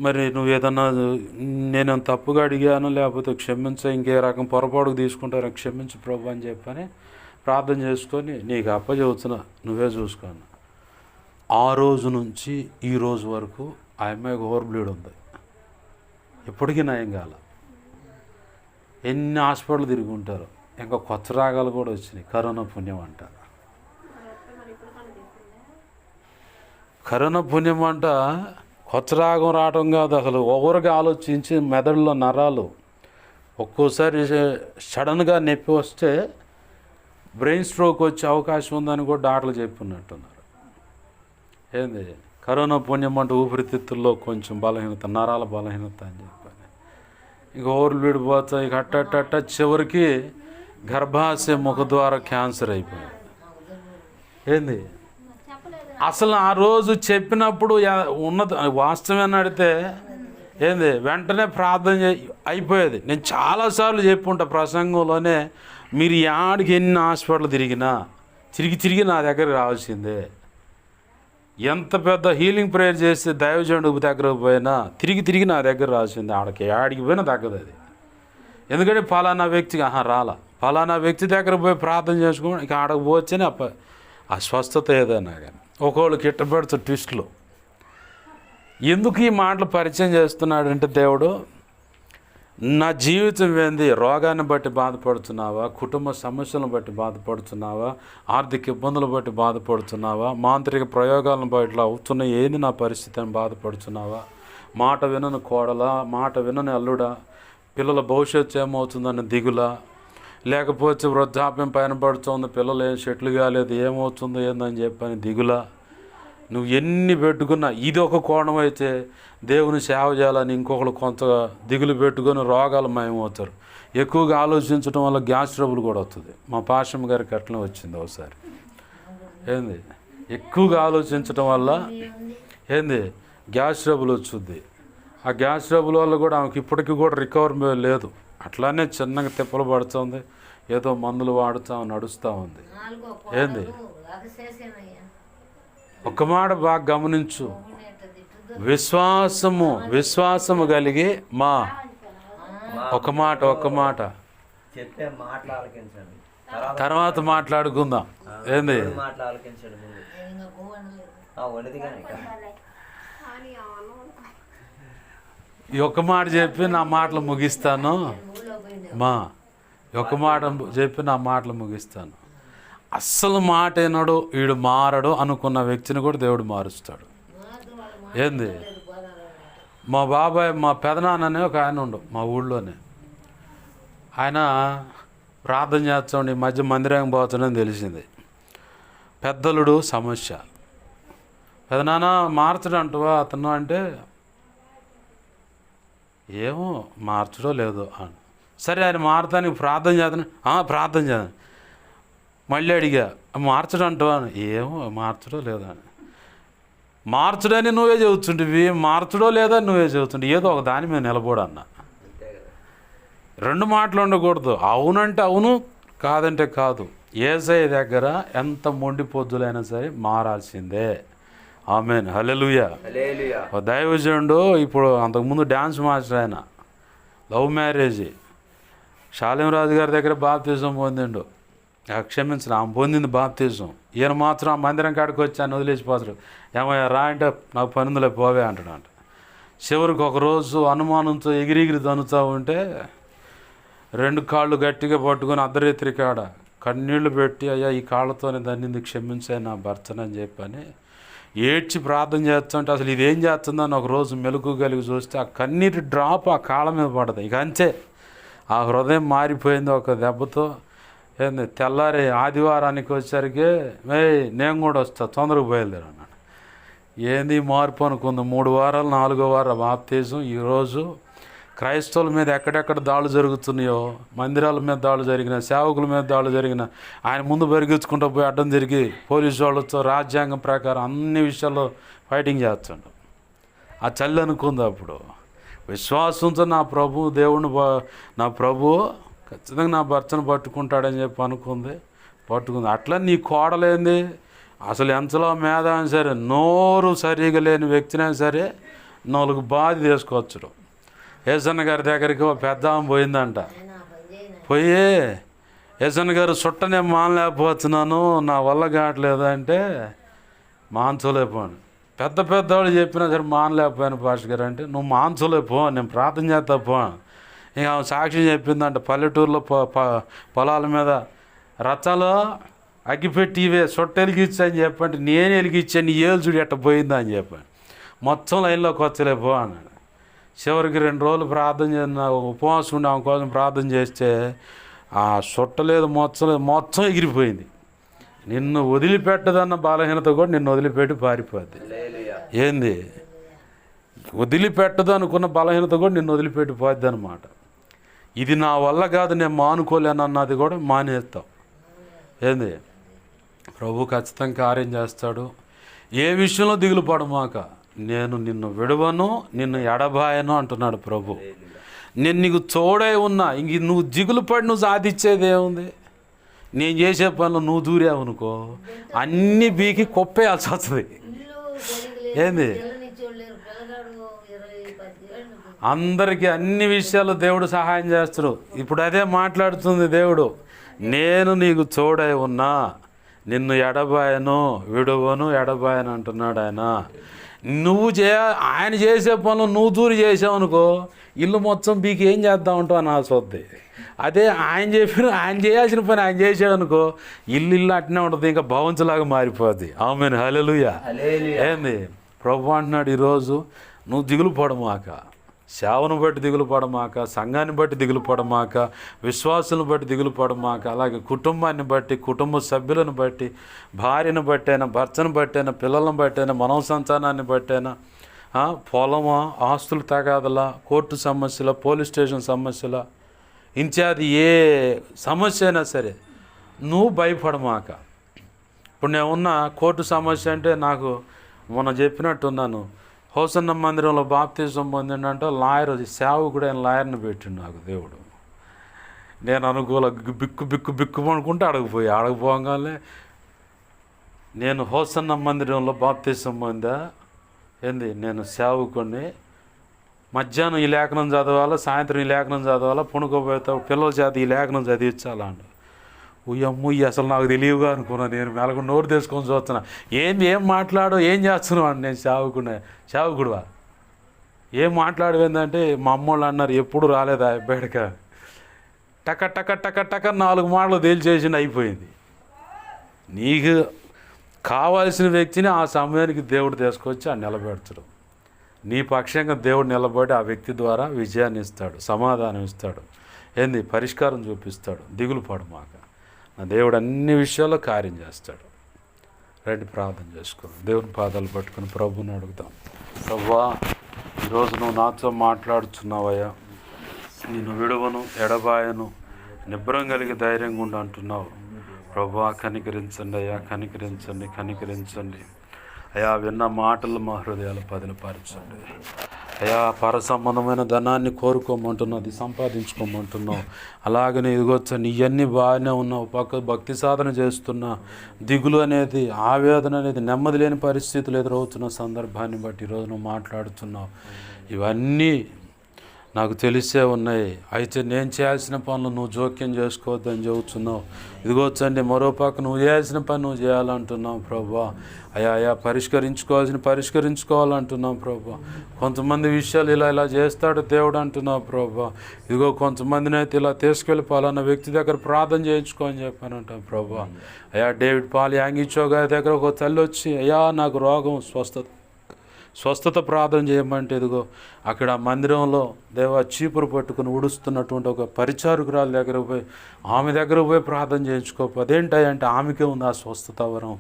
మరి నువ్వు ఏదన్నా నేను తప్పుగా అడిగాను లేకపోతే క్షమించ, ఇంకే రకం పొరపాటుకు తీసుకుంటారు, క్షమించు ప్రభు అని చెప్పని ప్రార్థన చేసుకొని నీకు అప్పచెబుతున్నా, నువ్వే చూసుకోను. ఆ రోజు నుంచి ఈ రోజు వరకు ఆ అమ్మాయికి ఓవర్ బ్లీడ్ ఉంది, ఇప్పటికీ నయం కాల. ఎన్ని హాస్పిటల్ తిరిగి ఉంటారు. ఇంకా కొత్త రాగాలు కూడా వచ్చినాయి, కరోనా పుణ్యం అంట. కరోనా పుణ్యం అంట. కొత్త రాగం రావడం కాదు, అసలు ఓవర్గా ఆలోచించి మెదడులో నరాలు ఒక్కోసారి సడన్గా నొప్పి వస్తే బ్రెయిన్ స్ట్రోక్ వచ్చే అవకాశం ఉందని కూడా డాక్టర్లు చెప్పున్నట్టున్నారు. ఏంది కరోనా పుణ్యం అంటే ఊపిరితిత్తుల్లో కొంచెం బలహీనత, నరాల బలహీనత అని చెప్పని ఇక ఓవర్ బ్లీడ్ పోతా. ఇక అట్ట చివరికి గర్భాశయ ముఖద్వార క్యాన్సర్ అయిపోయింది. ఏంది అసలు ఆ రోజు చెప్పినప్పుడు ఉన్నది వాస్తవం అడిగితే ఏంది వెంటనే ప్రార్థన అయిపోయేది. నేను చాలాసార్లు చెప్పుంటా ప్రసంగంలోనే, మీరు యాడికి ఎన్ని హాస్పిటల్ తిరిగినా తిరిగి నా దగ్గరికి రావాల్సిందే. ఎంత పెద్ద హీలింగ్ ప్రేయర్ చేస్తే దైవజనుడు దగ్గరకు పోయినా తిరిగి నా దగ్గర రావాల్సిందే. ఆడికి పోయినా తగ్గదు అది. ఎందుకంటే ఫలానా వ్యక్తికి రాలా, ఫలానా వ్యక్తి దగ్గర పోయి ప్రార్థన చేసుకోండి, ఇక ఆడకు పోవచ్చని ఆ స్వస్థత ఏదైనా కానీ. ఒకళ్ళకి ఇట్టబెడుతూ ట్విస్ట్లు. ఎందుకు ఈ మాటలు పరిచయం చేస్తున్నాడంటే దేవుడు, నా జీవితం ఏంది, రోగాన్ని బట్టి బాధపడుతున్నావా, కుటుంబ సమస్యలను బట్టి బాధపడుతున్నావా, ఆర్థిక ఇబ్బందులు బట్టి బాధపడుతున్నావా, మాంత్రిక ప్రయోగాలను బట్టి అవుతున్న ఏంది నా పరిస్థితి అని బాధపడుతున్నావా, మాట వినని కోడలా, మాట వినని అల్లుడా, పిల్లల భవిష్యత్తు ఏమవుతుందని దిగులా, లేకపోతే వృద్ధాప్యం పైన పడుతుంది, పిల్లలు ఏం సెటిల్ కాలేదు, ఏమవుతుందో ఏందని చెప్పని దిగులా, నువ్వు ఎన్ని పెట్టుకున్నా ఇది ఒక కోణం అయితే, దేవుని సేవ చేయాలని ఇంకొకరు కొంత దిగులు పెట్టుకొని రోగాలు మాయమవుతారు. ఎక్కువగా ఆలోచించడం వల్ల గ్యాస్ ట్రబుల్ కూడా వస్తుంది. మా పాషమ్మ గారికి అట్లనే వచ్చింది ఒకసారి. ఏంది ఎక్కువగా ఆలోచించడం వల్ల ఏంది గ్యాస్ ట్రబుల్ వచ్చింది. ఆ గ్యాస్ ట్రబుల్ వల్ల కూడా ఆమెకి ఇప్పటికీ కూడా రికవరీ లేదు. అట్లానే చిన్నగా తిప్పలు పడుతుంది, ఏదో మందులు వాడుతూ నడుస్తూ ఉంది. ఏంది ఒక్క మాట బాగా గమనించు, విశ్వాసము కలిగి మా ఒక మాట తర్వాత మాట్లాడుకుందాం. ఏంది ఈ ఒక్క మాట చెప్పి నా మాటలు ముగిస్తాను. ఒక మాట చెప్పి నా మాటలు ముగిస్తాను. అస్సలు మాట ఏనాడు వీడు మారడు అనుకున్న వ్యక్తిని కూడా దేవుడు మారుస్తాడు. ఏంది మా బాబాయ్, మా పెదనాన్ననే ఒక ఆయన ఉండు మా ఊళ్ళోనే. ఆయన ప్రార్థన చేస్తాడు, ఈ మధ్య మందిరానికి పోతాడని తెలిసింది. పెద్దలుడు సమస్య, పెదనాన్న మార్చడు అంటవా అతను అంటే, ఏమో మార్చడో లేదో అని. సరే ఆయన మారతానికి ప్రార్థన చేస్తాను, ప్రార్థన చేద్దాను. మళ్ళీ అడిగా, మార్చడం అంటవా అని, ఏమో మార్చడో లేదో అని. మార్చడని నువ్వే చెబుతుంటివి, మార్చడో లేదా నువ్వే చెబుతుంటే, ఏదో ఒక దాని మీద నిలబడన్నా. రెండు మాటలు ఉండకూడదు, అవునంటే అవును, కాదంటే కాదు. యేసయ్య దగ్గర ఎంత మొండి పొద్దులైనా సరే మారాల్సిందే. ఆమేన్, హల్లెలూయా. దైవజనుడు ఇప్పుడు అంతకుముందు డ్యాన్స్ మాస్టర్, ఆయన లవ్ మ్యారేజ్, శాలింరాజు గారి దగ్గర బాప్తిజం పొందిండు. క్షమించిన ఆమె పొందింది బాప్తిజం. ఈయన మాత్రం ఆ మందిరం కాడికి వచ్చి ఆయన వదిలేసిపోతాడు. ఏమయ్యా రా అంటే, నాకు పనుందులే పోవే అంటాడంట. చివరికి ఒకరోజు అనుమానంతో ఎగిరిగిరి తన్నుతూ ఉంటే 2 కాళ్ళు గట్టిగా పట్టుకొని అర్ధరాత్రి కాడ కన్నీళ్లు పెట్టి, అయ్యా ఈ కాళ్ళతోనే దన్నింది, క్షమించే నా భర్తనని చెప్పని ఏడ్చి ప్రార్థన చేస్తుంటే, అసలు ఇదేం చేస్తుందని ఒకరోజు మెలకు కలిగి చూస్తే ఆ కన్నీటి డ్రాప్ ఆ కాళ్ళ మీద పడదు. ఇక అంతే, ఆ హృదయం మారిపోయింది ఒక దెబ్బతో. ఏంది తెల్లారి ఆదివారానికి వచ్చేసరికి, నేను కూడా వస్తా, తొందరగా బయలుదేరు అన్నాడు. ఏంది మార్పు అనుకుంది. 3 వారాలు 4వ వారం బాప్తిజం. ఈరోజు క్రైస్తవుల మీద ఎక్కడెక్కడ దాడులు జరుగుతున్నాయో, మందిరాల మీద దాడులు జరిగిన, సేవకుల మీద దాడులు జరిగిన, ఆయన ముందు పెరిగించుకుంటూ పోయి అడ్డం తిరిగి పోలీసు వాళ్ళతో రాజ్యాంగం ప్రకారం అన్ని విషయాల్లో ఫైటింగ్ చేస్తుండ. ఆ చల్లి అనుకుంది అప్పుడు, విశ్వాసంతో నా ప్రభు దేవుని, నా ప్రభువు ఖచ్చితంగా నా భర్తను పట్టుకుంటాడని చెప్పి అనుకుంది. అట్లా నీ కోడలేంది, అసలు ఎంతలో మేధాని సరే, నోరు సరిగా లేని వ్యక్తినైనా సరే 4 బాధ తీసుకోవచ్చు. యేసన్న గారి దగ్గరికి ఒక పెద్ద ఆమె పోయిందంట. పోయి, యేసన్న గారు చుట్టనే మానలేకపోతున్నాను, నా వల్ల కావట్లేదు అంటే, మాంచలేపోను. పెద్ద పెద్దవాళ్ళు చెప్పినా సరే మానలేకపోయాను పాస్టర్ గారు అంటే, నువ్వు మాంచలేపో, నేను ప్రార్థన చేస్తా పో. ఇక ఆమె సాక్ష్యం చెప్పిందంట, పల్లెటూరులో పొలాల మీద రచ్చలో అగ్గిపెట్టి ఇవే సొట్ట వెలిగించా అని చెప్పంటే, నేను వెలిగించాను, నీ ఏళ్ళు చూడు ఎట్ట పోయిందా అని చెప్పాను. మొత్తం లైన్లోకి వచ్చలేపో అన్నాడు. చివరికి 2 రోజులు ప్రార్థన చేసిన, ఉపవాసం ఉండి ఆమె కోసం ప్రార్థన చేస్తే ఆ సొట్టలేదు, మొత్తం ఎగిరిపోయింది. నిన్ను వదిలిపెట్టదన్న బలహీనత కూడా నిన్ను వదిలిపెట్టి పారిపోద్ది. ఏంది? వదిలిపెట్టదు అనుకున్న బలహీనత కూడా నిన్ను వదిలిపెట్టి పోద్ది అనమాట. ఇది నా వల్ల కాదు, నేను మానుకోలేనన్నది కూడా మానేస్తావు. ఏంది? ప్రభు ఖచ్చితంగా కార్యం చేస్తాడు. ఏ విషయంలో దిగులు పడమాక, నేను నిన్ను విడవను, నిన్ను ఎడబాయను అంటున్నాడు ప్రభు. నేను నీకు తోడై ఉన్నా. ఇంక నువ్వు దిగులు పడి నువ్వు సాధించేది ఏముంది? నేను చేసే పనులు నువ్వు దూరావనుకో, అన్నీ బీకి కొప్పేయాల్సి వస్తుంది. ఏంది? అందరికీ అన్ని విషయాలు దేవుడు సహాయం చేస్తాడు. ఇప్పుడు అదే మాట్లాడుతుంది దేవుడు. నేను నీకు తోడై ఉన్నా, నిన్ను ఎడబాయను, విడువను, ఎడబాయను అంటున్నాడు ఆయన. నువ్వు ఆయన చేసే పనులు నువ్వు దూరి చేసావు అనుకో, ఇల్లు మొత్తం బీకి ఏం చేద్దాం ఉంటావు అని ఆశొద్ది. అదే ఆయన చేయాల్సిన పని ఆయన చేసాడు అనుకో, ఇల్లు అట్నే ఉంటుంది, ఇంకా భవంతులాగా మారిపోద్ది. ఆమేన్, హల్లెలూయా. ఏంది? ప్రభు అంటున్నాడు ఈరోజు, నువ్వు దిగులు పడమాక, సేవను బట్టి దిగులు పడమాక, సంఘాన్ని బట్టి దిగులు పడమాక, విశ్వాసులను బట్టి దిగులు పడమాక, అలాగే కుటుంబాన్ని బట్టి, కుటుంబ సభ్యులను బట్టి, భార్యను బట్టైనా, భర్తను బట్టైనా, పిల్లలను బట్టైనా, మనవ సంతానాన్ని బట్టైనా, పొలమా, ఆస్తులు తగాదల, కోర్టు సమస్యల, పోలీస్ స్టేషన్ సమస్యల, ఇత్యాది ఏ సమస్య అయినా సరే నువ్వు భయపడమాక. ఇప్పుడు నేను ఉన్న కోర్టు సమస్య అంటే, నాకు మొన్న చెప్పినట్టున్నాను, హోసన్న మందిరంలో బాప్తిజం పొందిండంటే లాయర్, సేవకుడు అయిన లాయర్ని పెట్టిండు నాకు దేవుడు. నేను అనుకూల బిక్కు అనుకుంటే అడగపోగానే నేను హోసన్న మందిరంలో బాప్తిజం పొందా. ఏంది? నేను సేవకుడిని, మధ్యాహ్నం ఈ లేఖనం చదవాలా, సాయంత్రం ఈ లేఖనం చదవాలా, పుణుకోపోతా పిల్లల చేత ఈ లేఖనం చదివించాలా అండి. ఉయ్యమ్ముయ్యి అసలు నాకు తెలియవుగా అనుకున్నా. నేను మెలకు నోరు తెచ్చుకొని చూస్తున్నా, ఏం మాట్లాడో, ఏం చేస్తున్నావు అని. నేను సేవకుడువా, ఏం మాట్లాడేందంటే మా అమ్మోళ్ళు అన్నారు, ఎప్పుడు రాలేదా బయటక, టక టక టక టక 4 మాటలు తేల్చేసింది, అయిపోయింది. నీకు కావాల్సిన వ్యక్తిని ఆ సమయానికి దేవుడు తీసుకొచ్చి ఆ నిలబెడతాడు. నీ పక్షంగా దేవుడు నిలబడి ఆ వ్యక్తి ద్వారా విజయాన్ని ఇస్తాడు, సమాధానం ఇస్తాడు. ఏంది? పరిష్కారం చూపిస్తాడు. దిగులు పడమాక, నా దేవుడు అన్ని విషయాల్లో కార్యం చేస్తాడు. రండి ప్రార్థన చేసుకుందాం. దేవుని పాదాలు పట్టుకుని ప్రభుని అడుగుదాం. ప్రభువా, ఈరోజు నువ్వు నాతో మాట్లాడుతున్నావయ్యా, నిన్ను విడువను, ఎడబాయను, నిబ్బరం కలిగి ధైర్యంగా ఉండి అంటున్నావు. ప్రభువా, కనికరించండి అయ్యా, కనికరించండి అయ్యా. విన్న మాటలు మా హృదయాలు పదిలపరచండి అయ్యా. పర సంబంధమైన ధనాన్ని కోరుకోమంటున్నావు, అది సంపాదించుకోమంటున్నావు. అలాగనే ఇదిగొచ్చండి, ఇవన్నీ బాగానే ఉన్నావు, పక్క భక్తి సాధన చేస్తున్నా, దిగులు అనేది, ఆవేదన అనేది, నెమ్మది లేని పరిస్థితులు ఎదురవుతున్న సందర్భాన్ని బట్టి ఈరోజు నువ్వు మాట్లాడుతున్నావు. ఇవన్నీ నాకు తెలిసే ఉన్నాయి. అయితే నేను చేయాల్సిన పనులు నువ్వు జోక్యం చేసుకోవద్దని చెబుతున్నావు. ఇదిగోచ్చండి, మరో పక్క నువ్వు చేయాల్సిన పని నువ్వు చేయాలంటున్నావు ప్రభువా. అయా పరిష్కరించుకోవాలంటున్నావు ప్రభువా. కొంతమంది విషయాలు ఇలా చేస్తాడు దేవుడు అంటున్నావు ప్రభువా. ఇదిగో కొంతమందిని అయితే ఇలా తీసుకెళ్ళి పలానా వ్యక్తి దగ్గర ప్రార్థన చేయించుకో అని చెప్పానంటావు ప్రభువా. అయ్యా, డేవిడ్ పాల్ యాంగిచోగా దగ్గర ఒక తల్లి వచ్చి, అయ్యా నాకు రోగం స్వస్థత ప్రార్థన చేయమంటే, ఇదిగో అక్కడ మందిరంలో దేవా చీపురు పట్టుకుని ఉడుస్తున్నటువంటి ఒక పరిచారకురాలు దగ్గర పోయి, ఆమె దగ్గర పోయి ప్రార్థన చేయించుకోపు. అదేంటంటే ఆమెకే ఉంది ఆ స్వస్థత వరం.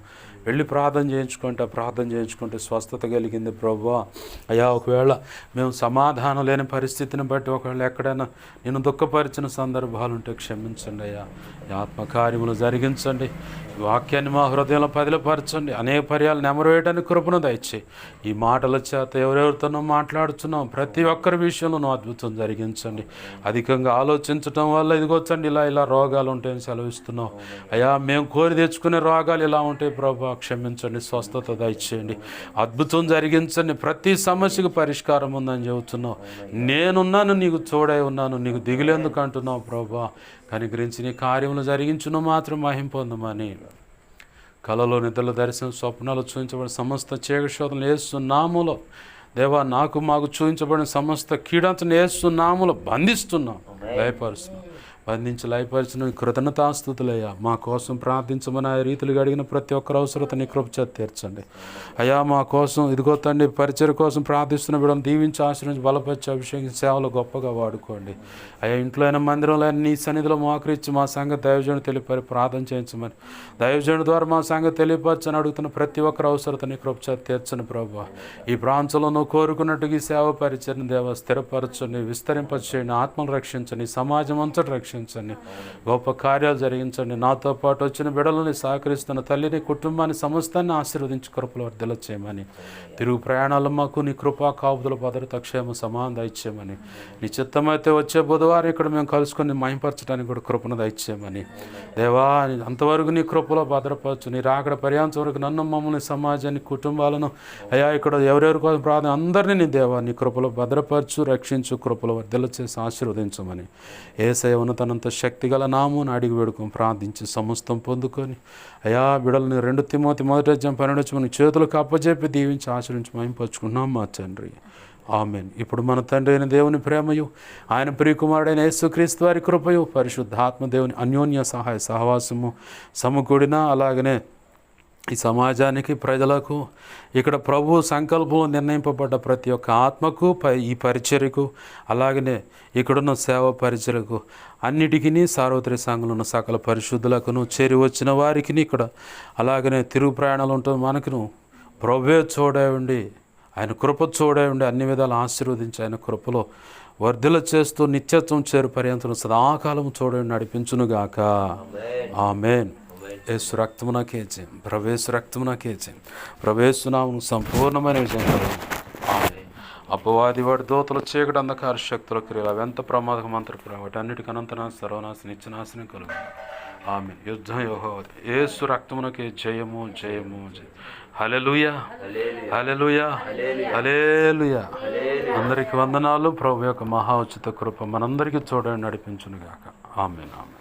వెళ్ళి ప్రార్థన చేయించుకుంటే స్వస్థత కలిగింది ప్రభువా. అయ్యా, ఒకవేళ మేము సమాధానం లేని పరిస్థితిని బట్టి ఒకవేళ ఎక్కడైనా నేను దుఃఖపరిచిన సందర్భాలు ఉంటే క్షమించండి అయ్యా. ఈ ఆత్మకార్యములు జరిగించండి, వాక్యాన్ని మా హృదయంలో పదిలపరచండి, అనేక పర్యాలు నెమరవేయడానికి కృపను దయచేయి. ఈ మాటల చేత ఎవరెవరితోనో మాట్లాడుతున్నాం, ప్రతి ఒక్కరి విషయంలో నువ్వు అద్భుతం జరిగించండి. అధికంగా ఆలోచించటం వల్ల ఇదిగొచ్చండి ఇలా రోగాలు ఉంటాయని సెలవిస్తున్నావు అయ్యా. మేము కోరి తెచ్చుకునే రోగాలు ఇలా ఉంటాయి ప్రభా, క్షమించండి, స్వస్థత దయచేయండి, అద్భుతం జరిగించండి. ప్రతి సమస్యకు పరిష్కారం ఉందని చెబుతున్నావు. నేనున్నాను, నీకు తోడై ఉన్నాను, నీకు దిగులేందుకు అంటున్నావు ప్రభా. కనికరించి నీ కార్యములు జరిగించును మాత్రం మహిమ పొందమని కలలో నిద్రలో దర్శనం స్వప్నాలు చూపించబడిన సమస్త చీకటి శోధనలు యేసు నామములో దేవా నాకు మాకు చూపించబడిన సమస్త కీడంతను యేసు నామములో బంధిస్తున్నాం, లయపరుస్తున్నాం. బంధించి లయపరిచిన కృతజ్ఞతాస్తుతులయ్యా. మా కోసం ప్రార్థించమని ఆ రీతిలో అడిగిన ప్రతి ఒక్కరు అవసరత నీ కృప చేత తీర్చండి అయ్యా. మా కోసం ఇదిగో తండ్రి పరిచర్య కోసం ప్రార్థిస్తున్న బిడ్డను దీవించి ఆశ్రయించి బలపరిచి అభిషేకించి సేవలు గొప్పగా వాడుకోండి అయ్యా. ఇంట్లో అయినా మందిరంలో అయినా నీ సన్నిధిలో మోకరించి మా సంగతి దైవజనుడు తెలియపరి ప్రార్థన చేయించమని, దైవజనుడి ద్వారా మా సంగతి తెలియపరచని అడుగుతున్న ప్రతి ఒక్కరు అవసరత నీ కృప చేత తీర్చండి ప్రభువా. ఈ ప్రాంతంలో నువ్వు కోరుకున్నట్టుగా ఈ సేవ పరిచర్ని దేవ స్థిరపరచండి, విస్తరింపచేయండి, ఆత్మను రక్షించండి, సమాజం అంతటి రక్షించండి, గొప్ప కార్యాలు జరిగించండి. నాతో పాటు వచ్చిన బిడ్డలని సహకరిస్తున్న తల్లిని, కుటుంబాన్ని, సమస్తాన్ని ఆశీర్వదించి కృపలో వర్ధిల్ల చేయమని, తిరుగు ప్రయాణాలు మాకు నీ కృపా కాపుదల భద్రత క్షేమ సమానం దయచేయమని, నీ చిత్తమైతే వచ్చే బుధవారం ఇక్కడ మేము కలుసుకొని మహింపరచడానికి కూడా కృపను దయచేయమని దేవా. అంతవరకు నీ కృపలో భద్రపరచు. నీ రాకడ పర్యాంతం వరకు నన్ను, మమ్మల్ని, సమాజాన్ని, కుటుంబాలను అయ్యా ఇక్కడ ఎవరెవరి కోసం ప్రార్థన అందరినీ నీ దేవా నీ కృపలో భద్రపరచు, రక్షించు, కృపలో వర్ధిల్ల చేసి ఆశీర్వదించమని యేసయ్య ఉన్నతనంత శక్తిగల నామమున అడిగి వేడుకొని ప్రార్థించి సమస్తం పొందుకొని అయా బిడలని 2 తిమోతి 1:12 చేతులకు అప్పజెప్పి దీవించి ఆశ్రయించి మహింపరచుకున్నాం మా తండ్రి, ఆమేన్. ఇప్పుడు మన తండ్రి అయిన దేవుని ప్రేమయు, ఆయన ప్రియకుమారుడైన యేసుక్రీస్తు వారి కృపయు, పరిశుద్ధాత్మ దేవుని అన్యోన్య సహాయ సహవాసము సమకూడిన, అలాగనే ఈ సమాజానికి, ప్రజలకు, ఇక్కడ ప్రభు సంకల్పంలో నిర్ణయింపబడ్డ ప్రతి ఒక్క ఆత్మకు, ఈ పరిచర్యకు, అలాగనే ఇక్కడున్న సేవ పరిచర్యకు అన్నిటికీ సార్వత్రిక సంఘంలో ఉన్న సకల పరిశుద్ధులకును చేరి వచ్చిన వారికి ఇక్కడ అలాగనే తిరుగు ప్రయాణాలు ఉంటుంది మనకును ప్రభువే చూడండి, ఆయన కృప చూడండి, అన్ని విధాలు ఆశీర్వదించి ఆయన కృపలో వర్ధిల్ల చేస్తూ నిత్యత్వం చేరు పర్యంతం సదాకాలం చూడండి నడిపించునుగాక, ఆమేన్. యేసు రక్తమునకే జయం, ప్రవేశ రక్తమునకే జయం, ప్రవేశనామం సంపూర్ణమైన విజయం కలుగు. అపవాది వాడి దోతలు చీకటి అంధకార శక్తుల క్రియలు అవెంత ప్రమాదక మంత్రపురం వాటి అన్నిటికీ అనంతనాశ సర్వనాశనం నిత్యనాశనం కలుగు, ఆమేన్. యుద్ధం యెహోవాది. యేసు రక్తమునకే జయము జయము జయం. హల్లెలూయా హల్లెలూయా హల్లెలూయా. అందరికీ వందనాలు. ప్రభు యొక్క మహా ఉచిత కృప మనందరికీ చూడండి నడిపించునుగాక, ఆమేన్ ఆమేన్.